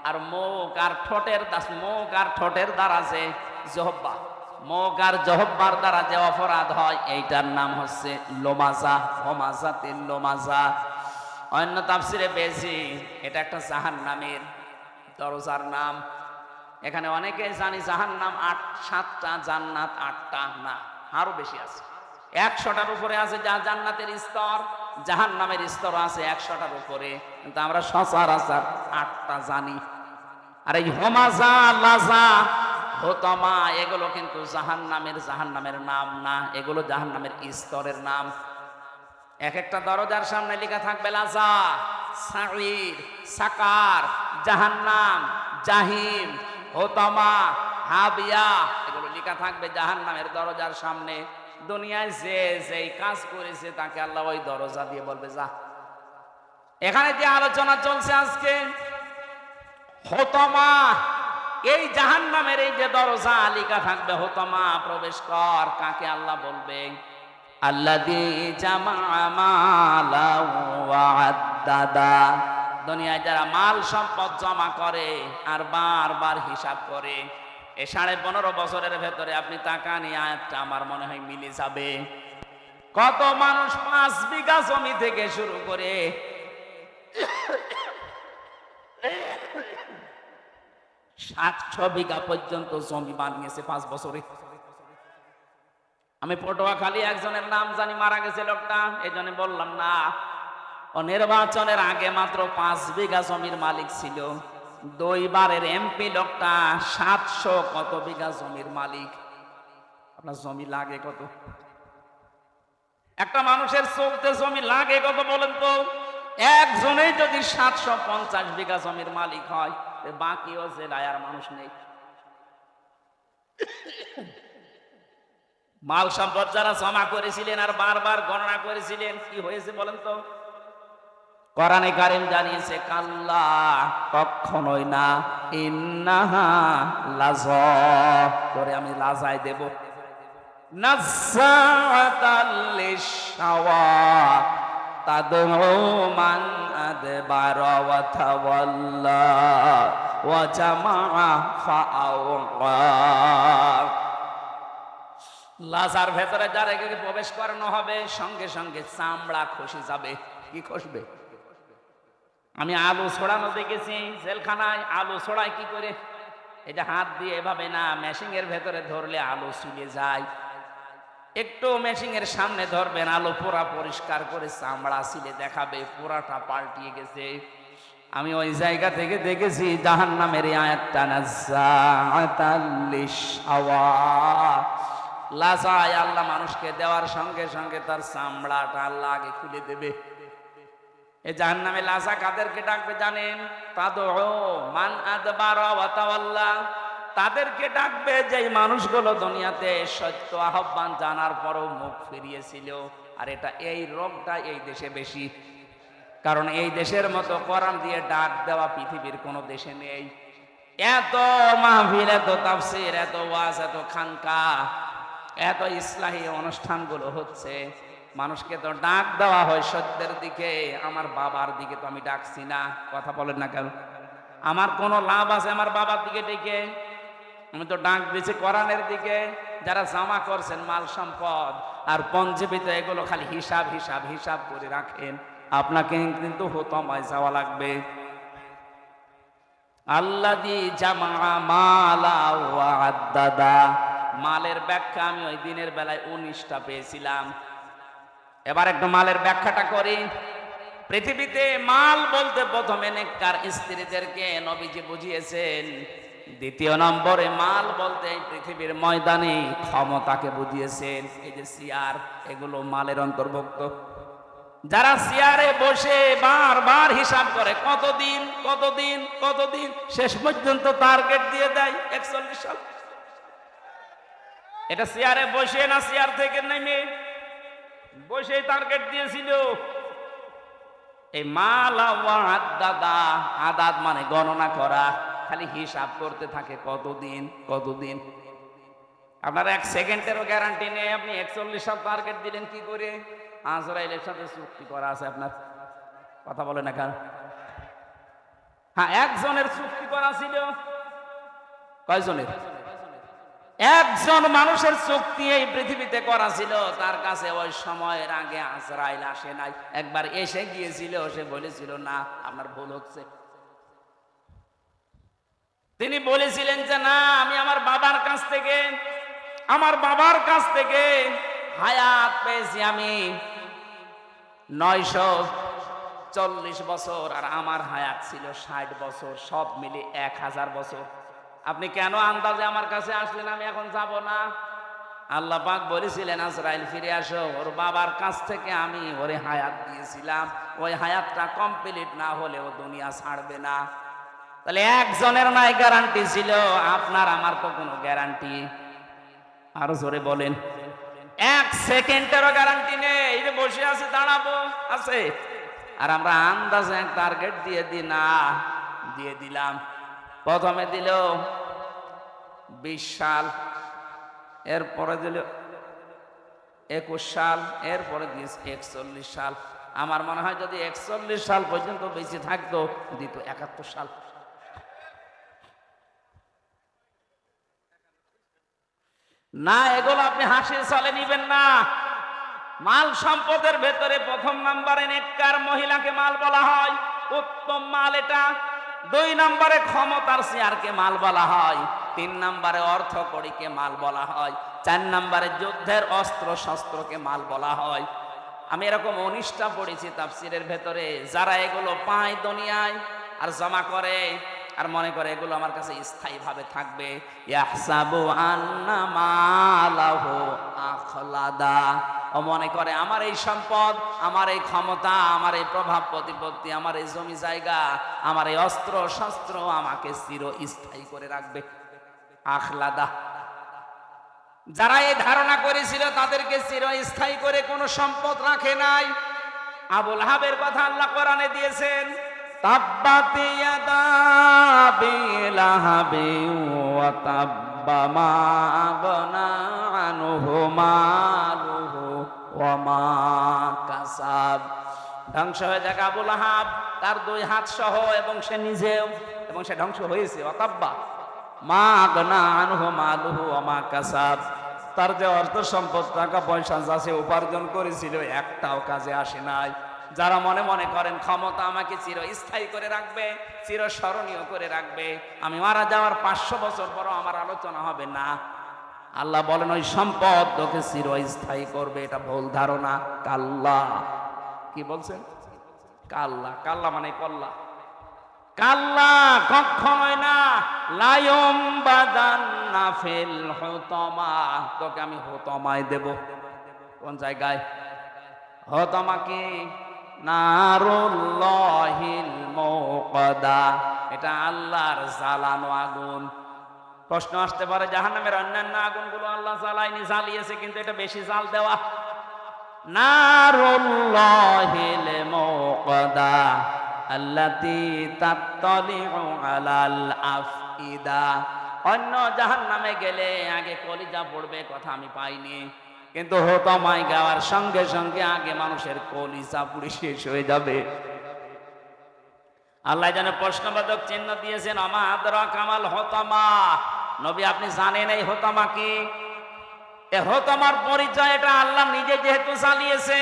আর মুখ আর ঠোঁটের দ্বারা যে জিহ্বা, মুখ আর জহব্বার দ্বারা যে অপরাধ হয় এইটার নাম হচ্ছে লোমাজা, হোমাজাতিল লোমাজা। অন্য তাফসিরে পেয়েছি এটা একটা জাহান্নামের দরজার নাম। এখানে অনেকে জানি জাহান্নাম 7টা, জান্নাত 8টা, না আরো বেশি আছে, 100টার উপরে আছে যা জান্নাতের স্তর, জাহান্নামের স্তর আছে 100টার উপরে, কিন্তু আমরা সচরাচর 8টা জানি। আর এই হোমাজা, লাজা, হোতামা এগুলো কিন্তু জাহান্নামের নাম না, এগুলো জাহান্নামের স্তরের নাম। এক একটা দরজার সামনে লেখা থাকবে লাজা, সাঈর, সাকার, জাহান্নাম, জাহিম, হোতামা, হাবিয়া, এগুলো লেখা থাকবে জাহান্নামের দরজার সামনে। দুনিয়ায় যে যেই কাজ করেছে তাকে আল্লাহ ওই দরজা দিয়ে বলবে যা। এখানে যে আলোচনা চলছে আজকে হোতামা, এই জাহান্নামের এই যে দরজা লেখা থাকবে হোতামা, প্রবেশ কর, কাকে আল্লাহ বলবে? আল্লাযী জামা মালাও ওয়া আদ্দাদা। দুনিয়ায় যারা মাল সম্পদ জমা করে আর বারবার হিসাব করে, এই 15.5 বছরের ভেতরে আপনি টাকা নিয়ে আয়াতটা আমার মনে হয় মিলে যাবে। কত মানুষ 5 বিঘা জমি থেকে শুরু করে 700 বিঘা পর্যন্ত জমি বানিয়েছে 5 বছরে। আমি পটুয়াখালী একজনের নাম জানি, মারা গেছে লোকটা, এই জন্য বললাম না। ও নির্বাচনের আগে মাত্র 5 বিঘা জমির মালিক ছিল। 2 বারের এমপি লোকটা 700 কত বিঘা জমির মালিক। আপনার জমি লাগে কত? একটা মানুষের চলতে জমি লাগে কত বলেন তো? একজনেই যদি 750 বিঘা জমির মালিক হয়, বাকিও জেলায় আর মানুষ নেই। মাল সম্পদ যারা জমা করেছিলেন আর বারবার গণনা করেছিলেন, কি হয়েছে বলেন তো? কোরআনে কারীম জানিয়েছে কাল্লা, কখনোই না, ইন্নাহা লাযা, করে আমি লাজায় দেব। নাযাতাল লিশাওয়া তাদউ মান আদবারা ওয়া তাওয়াল্লা ওয়া জামাআ ফাআওয়া। লাজার ভেতরে যারা প্রবেশ করানো হবে, সঙ্গে সঙ্গে চামড়া খসে যাবে। কি খসবে? আমি আলু ছড়ানো দেখেছি জেলখানায়। আলু ছড়ায় কি করে? এটা হাত দিয়ে এভাবে না, মেশিনের ভেতরে ধরলে আলু চুলে যায়। একটু মেশিনের সামনে ধরবেন, আলু পুরা পরিষ্কার করে চামড়া ছিলে দেখাবে পুরাটা পাল্টিয়ে গেছে। আমি ওই জায়গা থেকে দেখেছি জাহান্নামের আয়াতটা, নাযাতাল লিশাওয়া, লাজায় আল্লাহ মানুষকে দেওয়ার সঙ্গে সঙ্গে তার চামড়াটা আল্লাহ আগে খুলে দেবে। এই জাহান্নামে লাজা কাদেরকে ডাকবে জানেন? তাদউ মান আদবারা ওয়া তাওয়াল্লা, তাদেরকে ডাকবে যেই মানুষগুলো দুনিয়াতে সত্য আহ্বান জানার পরও মুখ ফিরিয়েছিল। আর এটা, এই রোগটা এই দেশে বেশি, কারণ এই দেশের মতো কোরআন দিয়ে ডাক দেওয়া পৃথিবীর কোনো দেশে নেই। এত মাহফিল, এত তাফসীর, এত ওয়াজ, এত খানকা, এত ইসলাহী অনুষ্ঠানগুলো হচ্ছে, মানুষকে তো ডাক দেওয়া হয় সত্যের দিকে, আমার বাবার দিকে তো আমি ডাকছি না। কথা বলেন না কেন? আমার কোনো লাভ আছে আমার বাবার দিকে ডেকে? আমি তো ডাক দিয়েছি কোরআনের দিকে। যারা জমা করছেন মাল সম্পদ আর পঞ্জীবিত, এগুলো খালি হিসাব হিসাব হিসাব করে রাখেন, আপনাকে কিন্তু হোতামায় যাওয়া লাগবে। আল্লাযী জামা মালা ওয়া আদ্দাদা, মালের ব্যাখ্যা আমি ওই দিনের বেলায় 19টা পেয়েছিলাম। এবার একটু মালের ব্যাখ্যাটা করি। পৃথিবীতে মাল বলতে প্রথমে নেককার স্ত্রীদেরকে নবীজি বুঝিয়েছেন। দ্বিতীয় নম্বরে মাল বলতে পৃথিবীর ময়দানে ক্ষমতাকে বুঝিয়েছেন। এই যে চেয়ার, এগুলো মালের অন্তর্ভুক্ত। যারা চেয়ারে বসে বারবার হিসাব করে কতদিন কতদিন কতদিন, শেষ পর্যন্ত টার্গেট দিয়ে দেয় 41 সাল। এটা চেয়ারে বসে না, চেয়ার থেকে নেমে বসে টার্গেট দিয়েছিল। এই মাল ওয়া আদ্দাদা, আদাদ মানে গণনা করা, খালি হিসাব করতে থাকে কতদিন কতদিন। আপনার 1 সেকেন্ডেরও গ্যারান্টি নেই। আপনি 41 সাল টার্গেট দিলেন কি করে? আজরাইলের সাথে চুক্তি করা আছে আপনার। কথা বলে না কেন? হ্যাঁ, একজনের চুক্তি করা ছিল। কয়জনের? একজন মানুষের চুক্তি এই পৃথিবীতে করা ছিল, তার কাছে ওই সময়ের আগে আজরাইল আসে নাই। একবার এসে গিয়েছিল, সে বলেছিল না আপনার ভুল হচ্ছে। তিনি বলেছিলেন যে না, আমি আমার বাবার কাছ থেকে হায়াত পেয়েছি আমি 940 বছর, আর আমার হায়াত ছিল 60 বছর, সব মিলে 1000 বছর। আপনি কেন আন্দাজে আমার কাছে আসলেন আমি এখন যাব না? আল্লাহ পাক বলেছিলেন আজরাইল ফিরে আসো, ওর বাবার কাছ থেকে আমি ওরে হায়াত দিয়েছিলাম, ওই হায়াতটা কমপ্লিট না হলে ও দুনিয়া ছাড়বে না। তাহলে একজনের নাই গ্যারান্টি ছিল, আপনার আমার তো কোনো গ্যারান্টি। আরো জোরে বলেন, 1 সেকেন্ডেরও গ্যারান্টি নেই। এই যে বসে আছে, দাঁড়াবো আছে, আর আমরা আন্দাজে এক টার্গেট দিয়ে দিলাম। প্রথমে দিল 20 সাল, এরপরে দিল 21 সাল, এরপরে দিয়েছে 41 সাল। আমার মনে হয় যদি 41 সাল পর্যন্ত বেঁচে থাকতো, দিত 71 সাল। না, এগুলো আপনি হাসির ছলে নিবেন না। মাল সম্পদের ভেতরে প্রথম নম্বরে নেককার মহিলাকে মাল বলা হয়, উত্তম মাল এটা। 2 নম্বরে ক্ষমতার চেয়ারকে মাল বলা হয়। 3 নম্বরে অর্থ কড়িকে মাল বলা হয়। 4 নম্বরে যুদ্ধের অস্ত্র শস্ত্রকে মাল বলা হয়। আমি এরকম 19টা পড়েছি তাফসিরের ভেতরে। যারা এগুলো পায় দুনিয়ায় আর জমা করে আর মনে করে এগুলো আমার কাছে স্থায়ীভাবে থাকবে, ইয়াহসাবু আন্না মালাহু আখলাদা, ও মনে করে আমার এই সম্পদ, আমার এই ক্ষমতা, আমার এই প্রভাব প্রতিপত্তি, আমার এই জমি জায়গা, আমার এই অস্ত্র শস্ত্র আমাকে চিরস্থায়ী করে রাখবে। আখলাদা। যারা এই ধারণা করেছিল তাদেরকে চিরস্থায়ী করে কোনো সম্পদ রাখে নাই। আবুল আহাবের কথা আল্লাহ কোরআনে দিয়েছেন, তাব্বাত ইয়াদা আবি লাহাবিন ওয়া তাব্বা মা আগনা আনহু মালুহু ওয়া মা কাসাব। ধ্বংস হয়ে যাক আবুল আহাব, তার 2 হাত সহ, এবং সে নিজেও, এবং সে ধ্বংস হয়েছে। ওয়া তাব্বা মা আগনা আনহু মালুহু ওয়া মা কাসাব। তার যে অর্থ সম্পদ, টাকা পয়সা যা সে উপার্জন করেছিল, একটাও কাজে আসে নাই। যারা মনে মনে করেন ক্ষমতা আমাকে চিরস্থায়ী করে রাখবে, চিরস্মরণীয় করে রাখবে, আমি মারা যাওয়ার 500 বছর পরও আমার আলোচনা হবে না, আল্লাহ বলেন ওই সম্পদ তোকে চিরস্থায়ী করবে। এটা ভুল ধারণা। কাল্লা, কি বলছেন? কাল্লা, কাল্লা মানে কল্লা। কাল্লা, কখনোই না। লায়ুম বাদান্না ফিল হুতামা, তোকে আমি হুতামায় দেব। কোন জায়গায়? হুতামা কি? নারুল্লাহিল মুকাদা, এটা আল্লাহর জ্বালানো আগুন। প্রশ্ন আসতে পারে জাহান্নামের অন্যান্য আগুনগুলো আল্লাহ জ্বালায়নি, জ্বালিয়েছে, কিন্তু এটা বেশি জাল দেওয়া। নারুল্লাহিল মুকাদা আল্লাতী তাত্তালিউ আলাল আফইদা। অন্য জাহান্নামে গেলে আগে কলিজা পড়বে, কথা আমি পাইনি, কিন্তু হুতামায় গাওয়ার সঙ্গে সঙ্গে আগে মানুষের কলিজা পুড়ে শেষ হয়ে যাবে। আল্লাহ যেন প্রশ্নবোধক চিহ্ন দিয়েছেন, আমা আদরাকা মাল হুতামা। নবী আপনি জানেন এই হুতামা কি? এ হুতামার পরিচয় এটা আল্লাহ নিজে যেহেতু চালিয়েছে,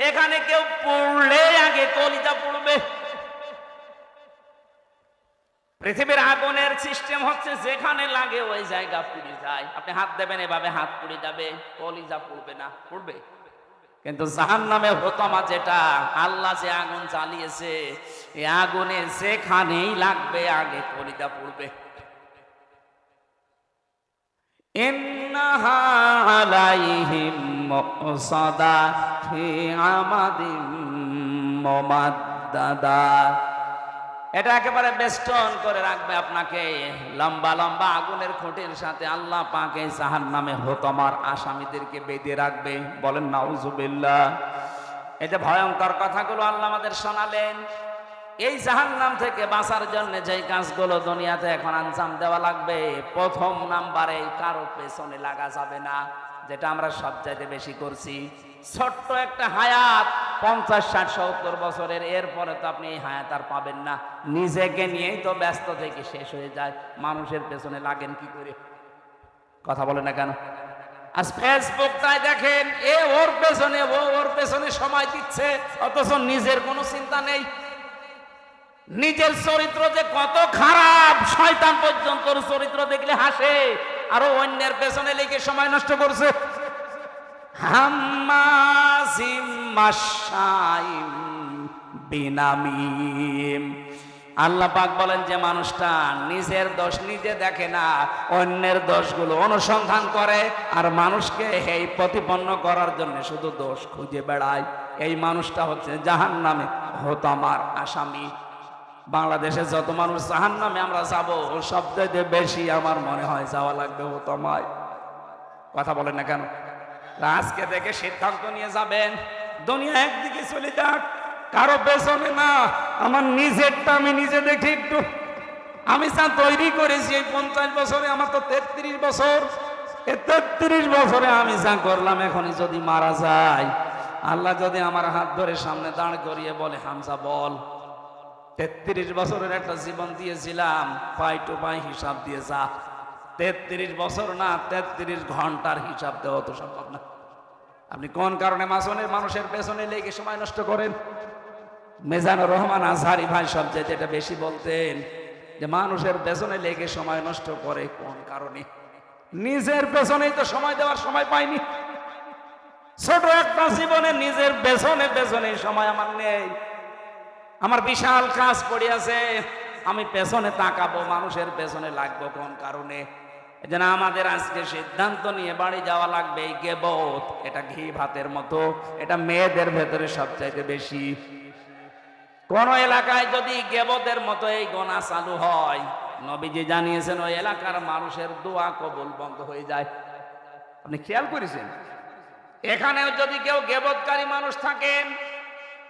এখানে কেউ পড়লে আগে কলিজা পড়বে। পৃথিবীর আগুনের সিস্টেম হচ্ছে যেখানে লাগে ওই জায়গা পুড়ে যায়। আপনি হাত দেবেন, এভাবে হাত পুড়ে যাবে, কলিজা পুড়বে না? পুড়বে। কিন্তু জাহান্নামে হুতামা যেটা, আল্লাহ যে আগুন জ্বালিয়েছে, এই আগুনে যেখানেই লাগবে আগে কলিজা পুড়বে। ইন্নাহা আলাইহিম মুসাদা ফি আমাদিম মুমাদ্দাদা, এটা একেবারে বেষ্টন করে রাখবে আপনাকে লম্বা লম্বা আগুনের খুঁটির সাথে। আল্লাহ পাক এই জাহান্নামে হুতামার আসামিদেরকে বেঁধে রাখবে। বলেন নাউজুবিল্লাহ। এই যে ভয়ঙ্কর কথাগুলো আল্লাহ আমাদের শোনালেন, এই জাহান্নাম থেকে বাঁচার জন্য যেই কাজগুলো দুনিয়াতে এখন আঞ্জাম দেওয়া লাগবে, প্রথম নাম্বারে কারো পেছনে লাগা যাবে না, যেটা আমরা সবচাইতে বেশি করছি। ছোট্ট একটা হায়াত, 50, 60, 70 বছরের, এরপরে তো আপনি এই হায়াত আর পাবেন না। নিজেকে নিয়েই তো ব্যস্ত থেকে শেষ হয়ে যায়, মানুষের পেছনে লাগেন কি করে? কথা বলে না কেন? আর ফেসবুকটাই দেখেন, এ ওর পেছনে, ও ওর পেছনে সময় দিচ্ছে, অথচ নিজের কোনো চিন্তা নেই। নিজের চরিত্র যে কত খারাপ, শয়তান পর্যন্ত চরিত্র দেখলে হাসে, আর অন্যের পেছনে লেগে সময় নষ্ট করছে। হাম্মাজিম মাশাইম বিনামিম। আল্লাহ পাক বলেন যে মানুষটা নিজের দোষ নিজে দেখে না, অন্যের দোষগুলো অনুসন্ধান করে, আর মানুষকে এই প্রতিপন্ন করার জন্য শুধু দোষ খুঁজে বেড়ায়, এই মানুষটা হচ্ছে জাহান্নামে হতমার আসামি। বাংলাদেশে যত মানুষ জাহান্নামে আমরা যাব, সবচেয়ে বেশি আমার মনে হয় যাওয়া লাগবে হতমায়। কথা বলেন না কেন? আজকে থেকে সিদ্ধান্ত নিয়ে যাবেন, দুনিয়া একদিকে চলে যাক, কারো পেছনে না, আমার নিজেরটা আমি নিজে দেখি একটু। আমি যা তৈরি করেছি এই 50 বছরে, আমার তো 33 বছর, এই 33 বছরে আমি যা করলাম, এখনই যদি মারা যায়, আল্লাহ যদি আমার হাত ধরে সামনে দাঁড় করিয়ে বলে, হামজা বল, 33 বছরের একটা জীবন দিয়েছিলাম, পাই টু পাই হিসাব দিয়ে যা। 33 বছর না, 33 ঘন্টার হিসাব দেওয়া তো সম্ভব না। আপনি কোন কারণে মানুষের পেছনে লেগে সময় নষ্ট করেন? মিজানুর রহমান আজহারি ভাই সবচেয়ে যেটা বেশি বলতেন, যে মানুষের পেছনে লেগে সময় নষ্ট করে কোন কারণে? নিজের পেছনেই তো সময় দেওয়ার সময় পাইনি। ছোট একটা জীবনে নিজের পেছনে সময় আমার নেই। আমার বিশাল কাজ পড়ে আছে, আমি পেছনে তাকাবো, মানুষের পেছনে লাগবো কোন কারণে? এজন্য আমাদের আজকে সিদ্ধান্ত নিয়ে বাড়ি যাওয়া লাগবে। এই গীবত, এটা ঘি ভাতের মতো, এটা মেয়েদের ভেতরে সবচাইতে বেশি। কোন এলাকায় যদি গীবতের মতো এই গোনা চালু হয়, নবীজি জানিয়েছেন ওই এলাকার মানুষের দোয়া কবুল বন্ধ হয়ে যায়। আপনি খেয়াল করেছেন? এখানেও যদি কেউ গীবতকারী মানুষ থাকেন,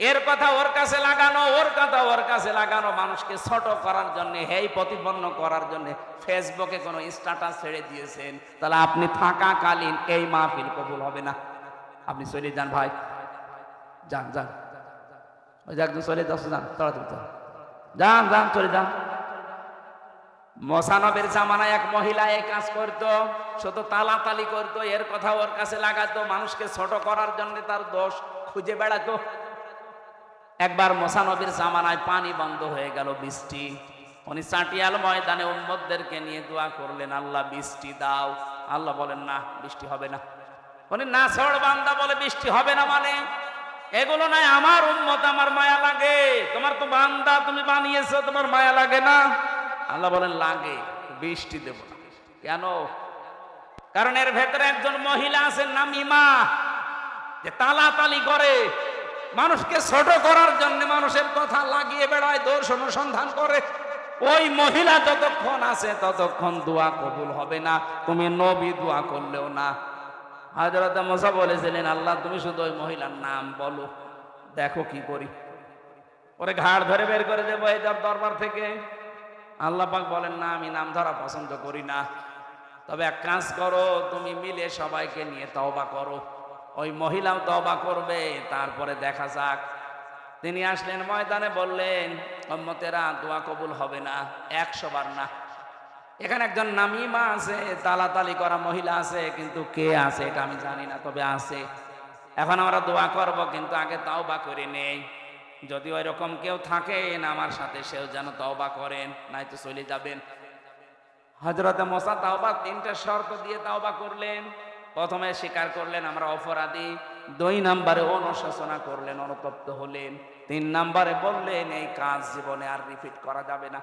এর কথা ওর কাছে লাগানো, ওর কথা ওর কাছে লাগানো, মানুষকে ছোট করার জন্য, হেই প্রতিপন্ন করার জন্য ফেসবুকে কোনো স্ট্যাটাস ছেড়ে দিয়েছেন, তাহলে আপনি থাকাকালীন এই মাহফিল কবুল হবে না। আপনি চলে যান ভাই, যান যান, ওই যে একদম চলে যাচ্ছে, যান তাড়াতাড়ি যান, যান চলে যান। মোসানবের জামানায় এক মহিলা এই কাজ করতো, শুধু তালাতালি করতো, এর কথা ওর কাছে লাগাতো, মানুষকে ছোট করার জন্য তার দোষ খুঁজে বেড়াতো। একবার মোসানবীর জামানায় পানি বন্ধ হয়ে গেল, বৃষ্টি। উনি চাটিয়াল ময়দানে উম্মতদেরকে নিয়ে দোয়া করলেন, আল্লাহ বৃষ্টি দাও। আল্লাহ বলেন না, বৃষ্টি হবে না। উনি না ছড় বান্দা বলে বৃষ্টি হবে না মানে এগুলো নাই, আমার উম্মত, আমার মায়া লাগে। তোমার তো বান্দা, তুমি বানিয়েছো, তোমার মায়া লাগে না? আল্লাহ বলেন লাগে, বৃষ্টি দেব না। কেন? কারণ এর ভেতরে একজন মহিলা আছেন নামিমা, যে তালাতালি করে, মানুষকে ছোট করার জন্য মানুষের কথা লাগিয়ে বেড়ায়, দোষ অনুসন্ধান করে। ওই মহিলা যতক্ষণ আছে ততক্ষণ দোয়া কবুল হবে না, তুমি নবী দোয়া করলেও না। হযরত মুসা বলেছিলেন, আল্লাহ তুমি শুধু ওই মহিলার নাম বলো, দেখো কি করি। পরে ঘাড় ধরে বের করে দেবো এই দরবার থেকে। আল্লাহ পাক বলেন, না, আমি নাম ধরা পছন্দ করি না, তবে এক কাজ করো, তুমি মিলে সবাইকে নিয়ে তওবা করো। ওই মহিলাও তওবা করবে, তারপরে দেখা যাক। তিনি আসলেন ময়দানে, বললেন, উম্মতেরা দোয়া কবুল হবে না, 100 বার না। এখানে একজন নামিমা আছে, তালাতালি করা মহিলা আছে, কিন্তু কে আছে এটা আমি জানি না, তবে আছে। এখন আমরা দোয়া করব, কিন্তু আগে তওবা করে নেই। যদি ওই রকম কেউ থাকেন আমার সাথে, সেও যেন তওবা করেন, নয়তো চলে যাবেন। হযরত মুসা তওবা 3টা শর্ত দিয়ে তওবা করলেন। প্রথমে স্বীকার করলেন আমরা অপরাধী, 2 নম্বরে অনুশোচনা করলেন, অনুতপ্ত হলেন, 3 নম্বরে বললেন এই কাজ জীবনে আর রিপিট করা যাবে না।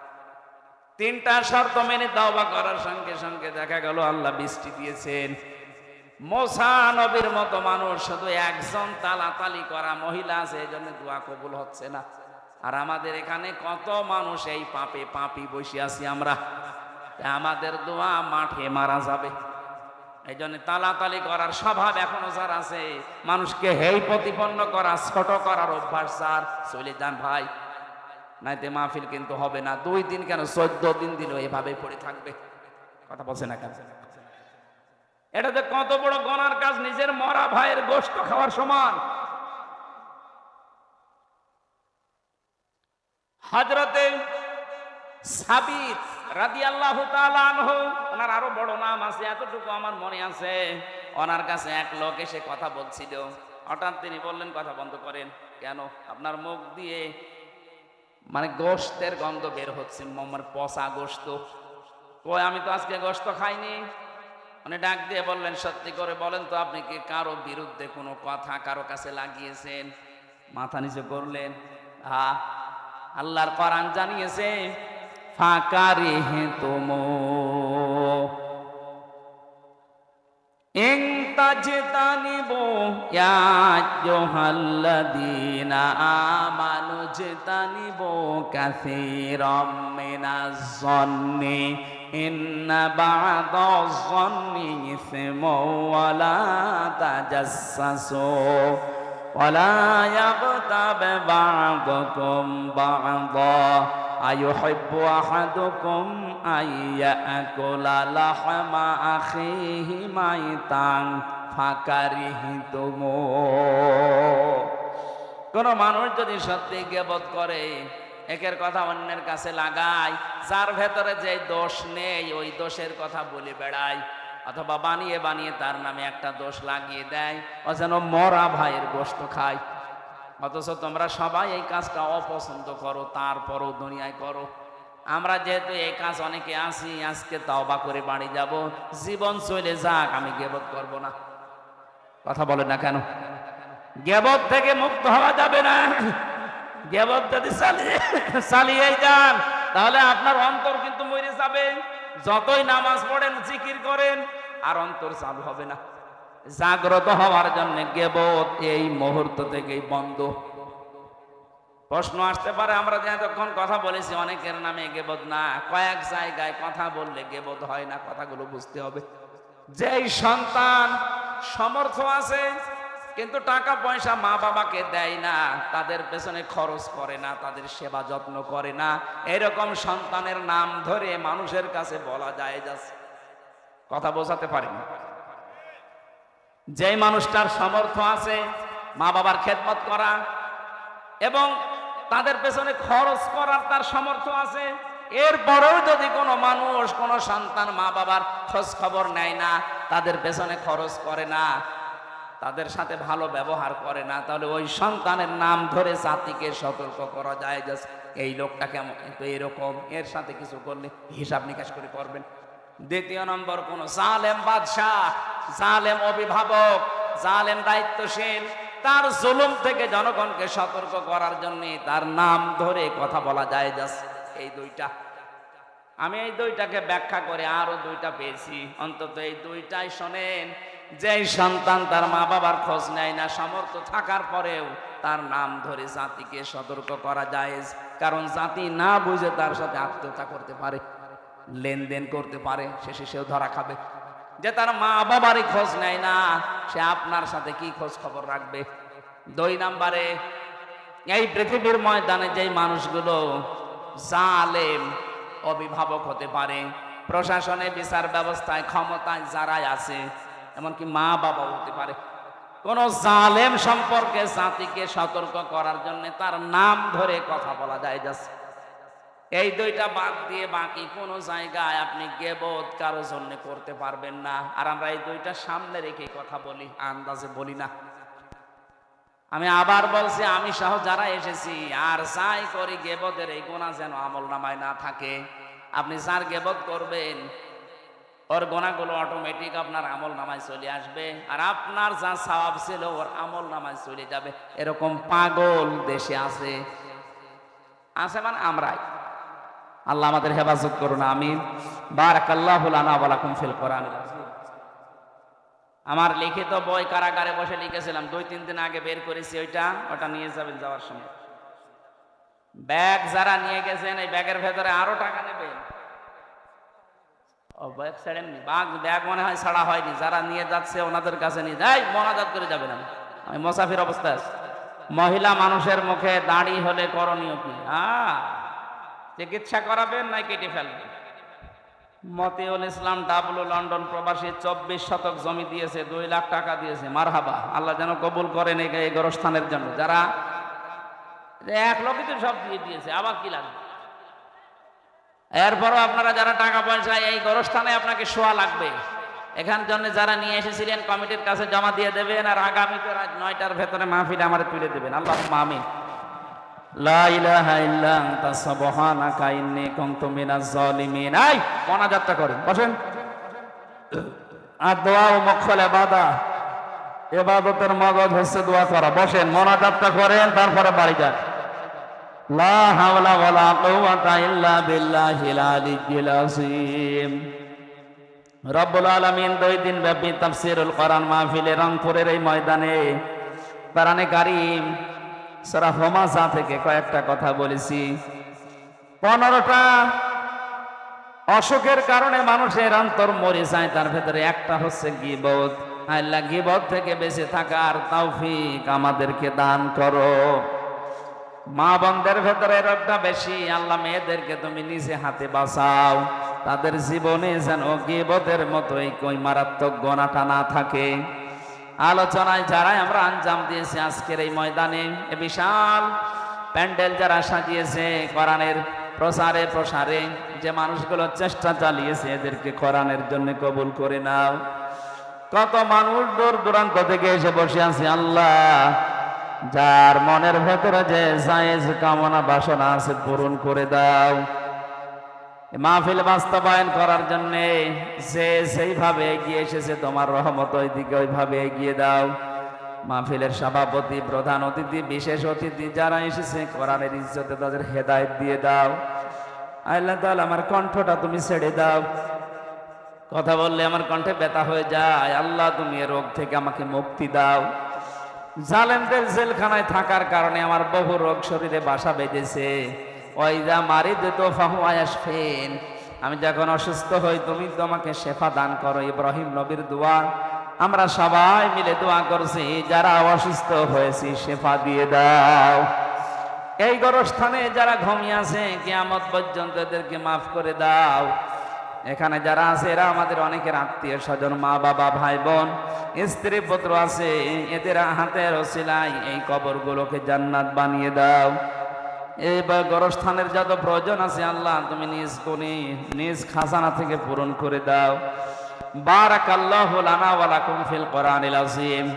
3টা শর্ত মেনে তওবা করার সঙ্গে সঙ্গে দেখা গেল আল্লাহ বৃষ্টি দিয়েছেন। মুসা নবীর মতো মানুষ, শুধু একজন তালাতালি করা মহিলা আছে, এই জন্য দোয়া কবুল হচ্ছে না। আর আমাদের এখানে কত মানুষ এই পাপে পাপি বসে আছি আমরা, আমাদের দোয়া মাঠে মারা যাবে। এই জন্য তালাতালি করার স্বভাব এখনো যার আছে, মানুষকে হেই প্রতিপন্ন করা, ছোট করার অভ্যাস যার, চলে যান ভাই, নাইতে মাহফিল কিন্তু হবে না। 2 দিন কেন, 14 দিন দিলেও এভাবে পড়ে থাকবে। কথা বলছে না কেন? এটা যে কত বড় গুনার কাজ, নিজের মরা ভাইয়ের গোশত খাওয়ার সমান। হযরতে সাবিত রাদিয়াল্লাহু তাআলা আনহু, ওনার আরো বড় নাম আছে, এতটুকু আমার মনে আছে। ওনার কাছে এক লোক এসে কথা বলছিল, হঠাৎ তিনি বললেন, কথা বন্ধ করেন। কেন? আপনার মুখ দিয়ে মানে গোশতের গন্ধ বের হচ্ছে, আমার পচা গোশত। কই, আমি তো আজকে গোশত খাইনি। উনি ডাক দিয়ে বললেন, সত্যি করে বলেন তো, আপনি কি কারো বিরুদ্ধে কোনো কথা কারো কাছে লাগিয়েছেন? মাথা নিচু করলেন। হ্যাঁ, আল্লাহর কোরআন জানিয়েছে, ফাকারিহতুমু ইন তাজতানিবু ইয়া আইয়ুহাল্লাযীনা আমানু জতানিবু কাসীরাম মিনাজ যন্নি ইন্না বা'দাজ যন্নি ইসমু ওয়া লা তাজাসসু ওয়া লা ইয়াগতাব বা'দুকুম বা'দা আইয়ুহিব্বু আহাদুকুম আইয়াকুলা লাহমা আখিহি মাইতান ফাকারিহতুমু। কোন মানুষ যদি সত্যি গীবত করে, একের কথা অন্যের কাছে লাগায়, যার ভেতরে যে দোষ নেই ওই দোষের কথা বলে বেড়ায়, অথবা বানিয়ে বানিয়ে তার নামে একটা দোষ লাগিয়ে দেয়, ও যেন মরা ভাইয়ের গোশত খায়। অথচ তোমরা সবাই এই কাজটা অপছন্দ করো, তারপরও দুনিয়ায় করো। আমরা যেহেতু এই কাজ অনেকে আসি, আজকে তওবা করে বাড়ি যাব, জীবন চলে যাক, আমি গীবত করব না। কথা বলে না কেন? গীবত থেকে মুক্ত হওয়া যাবে না। গীবত যদি চালিয়ে যান, তাহলে আপনার অন্তর কিন্তু মরে যাবে। যতই নামাজ পড়েন, জিকির করেন, আর অন্তর চালু হবে না। জাগ্রত হওয়ার জন্য গীবত এই মুহূর্ত থেকেই বন্ধ। প্রশ্ন আসতে পারে, আমরা যে এতক্ষণ কথা বলেছি অনেকের নামে গীবত না, কয়েক জায়গায় কথা বললে গীবত হয় না। কথাগুলো বুঝতে হবে। যেই সন্তান সমর্থ আছে কিন্তু টাকা পয়সা মা বাবাকে দেয় না, তাদের পেছনে খরচ করে না, তাদের সেবা যত্ন করে না, এরকম সন্তানের নাম ধরে মানুষের কাছে বলা যায় যাচ্ছে। কথা বোঝাতে পারিনি। যেই মানুষটার সামর্থ্য আছে মা বাবার খেদমত করা এবং তাদের পেছনে খরচ করার তার সামর্থ্য আছে, এরপরেও যদি কোনো মানুষ, কোনো সন্তান মা বাবার খোঁজ খবর নেয় না, তাদের পেছনে খরচ করে না, তাদের সাথে ভালো ব্যবহার করে না, তাহলে ওই সন্তানের নাম ধরে জাতিকে সতর্ক করা যায় যে এই লোকটা কেমন, কিন্তু এরকম, এর সাথে কিছু করলে হিসাব নিকাশ করে করবেন। দ্বিতীয় নম্বর, কোন জালেম বাদশাহ, জালেম অভিভাবক, জালেম দায়িত্বশীল, তার জুলুম থেকে জনগণকে সতর্ক করার জন্য তার নাম ধরে কথা বলা যায় যাচ্ছে। এই দুইটা, আমি এই দুইটাকে ব্যাখ্যা করে আরো দুইটা পেয়েছি, অন্তত এই দুইটাই শোনেন। যেই সন্তান তার মা বাবার খোঁজ নেয় না, সামর্থ্য থাকার পরেও তার নাম ধরে জাতিকে সতর্ক করা যায়, কারণ জাতি না বুঝে তার সাথে আত্মীয়তা করতে পারে, লেনদেন করতে পারে, শেষে সেও ধরা খাবে। যে তার মা বাবারই খোঁজ নেয় না, সে আপনার সাথে কি খোঁজ খবর রাখবে? দুই নম্বরে, এই পৃথিবীর ময়দানে যেই মানুষগুলো জালেম অভিভাবক হতে পারে, প্রশাসনে, বিচার ব্যবস্থায়, ক্ষমতায় যারাই আছে, এমনকি মা বাবাও হতে পারে, কোন জালেম সম্পর্কে জাতিকে সতর্ক করার জন্য তার নাম ধরে কথা বলা যায় যাচ্ছে। এই দুইটা বাদ দিয়ে বাকি কোন জায়গায় আপনি গীবত কারো জন্য করতে পারবেন না। আর আমরা এই দুইটা সামনে রেখে কথা বলি, আন্দাজে বলি না। আমি আবার বলছি, আমি সহ যারা এসেছি, আর যাই করি গীবতের এই গুনাহ যেন আমলনামায় না থাকে। আপনি যার গীবত করবেন ওর গুনাহগুলো অটোমেটিক আপনার আমলনামায় চলে আসবে, আর আপনার যা সওয়াব ছিল ওর আমলনামায় চলে যাবে। এরকম পাগল দেশে আছে, আছে মানে আমরাই। আল্লাহ আমাদের হেফাজত করুন, আমিন। বারাকাল্লাহু লানা ওয়া লাকুম ফিল কোরআনিল আযীম। আমার লিখিত বই কারাগারে বসে লিখেছিলাম, 2-3 দিন আগে বের করেছি, ওটা নিয়ে যাবেন যাওয়ার সময়। ব্যাগ যারা নিয়ে গেছেন, এই ব্যাগের ভেতরে আরো টাকা নেবেন। ও ব্যাগ ছাড়েননি, ব্যাগ মনে হয় ছাড়া হয়নি। যারা নিয়ে যাচ্ছে ওনাদের কাছে নিয়ে যাই, মোনাজাত করে যাবেন। আমি মুসাফির অবস্থায় আছি। মহিলা মানুষের মুখে দাড়ি হলে করণীয় কি? চিকিৎসা করাবেন না কেটে ফেলবেন? মতিউল ইসলাম ডাবলু লন্ডন প্রবাসী 24 শতক জমি দিয়েছে, 2 লাখ টাকা দিয়েছে। মারহাবা, আল্লাহ যেন কবুল করেন এই গোরস্থানের জন্য। যারা 1 লক্ষই তো সব দিয়ে দিয়েছে, আবার কি লাগবে? এরপরও আপনারা যারা টাকা পয়সা এই গোরস্থানে আপনাকে শোয়া লাগবে, এখান জন্য যারা নিয়ে এসেছিলেন কমিটির কাছে জমা দিয়ে দেবেন, আর আগামীতে রাত 9টার ভেতরে মাহফিলে আমার তুলে দেবেন। আল্লাহুম্মা আমিন। লা ইলাহা ইল্লা আনতা সুবহানাকা ইন্নী কুনতু মিনাজ জালিমিন। এই মোনাজাতটা করেন, বসেন। আর দোয়া ও মকফল ইবাদা, ইবাদতের মগজ হচ্ছে দোয়া করা। বসেন, মোনাজাতটা করেন, তারপরে বাড়ি যান। লা হাওলা ওয়ালা কুওয়াতা ইল্লা বিল্লাহিল আলিয়্যিল আযীম। রব্বুল আলামিন 2 দিন ব্যাপী তাফসীরুল কোরআন মাহফিলে রংপুরের এই ময়দানে কোরআনে কারীম সূরা হুমাযা থেকে কয়েকটা কথা বলেছি। 15টা অসুখের কারণে মানুষের অন্তর মরে যায়, তার ভেতরে একটা হচ্ছে গীবত। আল্লাহ গীবত থেকে বেঁচে থাকার তৌফিক আমাদেরকে দান করো। মা বোনদের ভেতরে রোগটা বেশি, আল্লাহ মেয়েদেরকে তুমি নিজে হাতে বাঁচাও, তাদের জীবনে যেন গীবতের মতোই কই মারাত্মক গোনাটা না থাকে। আলোচনায় যারাই আমরা আঞ্জাম দিয়েছি আজকের এই ময়দানে, এ বিশাল প্যান্ডেল যারা সাজিয়েছে কোরআনের প্রসারে প্রসারে, যে মানুষগুলো চেষ্টা চালিয়েছে, এদেরকে কোরআনের জন্য কবুল করে নাও। কত মানুষ দূর দূরান্ত থেকে এসে বসে আছে, আল্লাহ যার মনের ভেতরে যে জায়েজ কামনা বাসনা আছে পূরণ করে দাও। মাহফিল বাস্তবায়ন করার জন্য যে সেইভাবে এগিয়ে এসেছে, তোমার রহমত ওইদিকে ওইভাবে এগিয়ে দাও। মাহফিলের সভাপতি, প্রধান অতিথি, বিশেষ অতিথি যারা এসেছে, কোরআনের ইজ্জতে তাদের হেদায়েত দিয়ে দাও। আল্লাহ তাআলা আমার কণ্ঠটা তুমি ছেড়ে দাও, কথা বললে আমার কণ্ঠে ব্যথা হয়ে যায়। আল্লাহ তুমি এ রোগ থেকে আমাকে মুক্তি দাও। জালেমদের জেলখানায় থাকার কারণে আমার বহু রোগ শরীরে বাসা বেঁধেছে। ওয়াইদা মারিদতু ফাহুয়া ইয়াশফিন, আমি যখন অসুস্থ হই তুমি তো আমাকে শেফা দান করো। ইব্রাহিম নবীর দোয়া আমরা সবাই মিলে দোয়া করছি, যারা অসুস্থ হয়েছি শেফা দিয়ে দাও। এই গোরস্থানে যারা ঘুমিয়ে আছে কিয়ামত পর্যন্ত এদেরকে মাফ করে দাও। এখানে যারা আছে এরা আমাদের অনেকের আত্মীয় স্বজন, মা বাবা, ভাই বোন, স্ত্রী পুত্র আছে, এদের হাতের ওসিলায় এই কবরগুলোকে জান্নাত বানিয়ে দাও। এই গোরস্থানের যত প্রয়োজন আছে আল্লাহ তুমি নিজ গুণে নিজ খাজানা থেকে পূরণ করে দাও। বারাকাল্লাহু লানা ওয়া লাকুম ফিল কোরআনিল আযীম।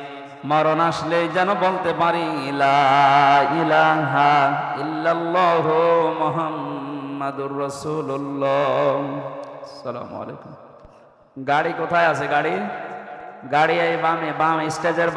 মরণ আসলে যেন বলতে পারি লা ইলাহা ইল্লাল্লাহু মুহাম্মাদুর রাসূলুল্লাহ। আসসালামু আলাইকুম। গাড়ি কোথায় আছে? গাড়ি এই বামে, বাম স্টেজের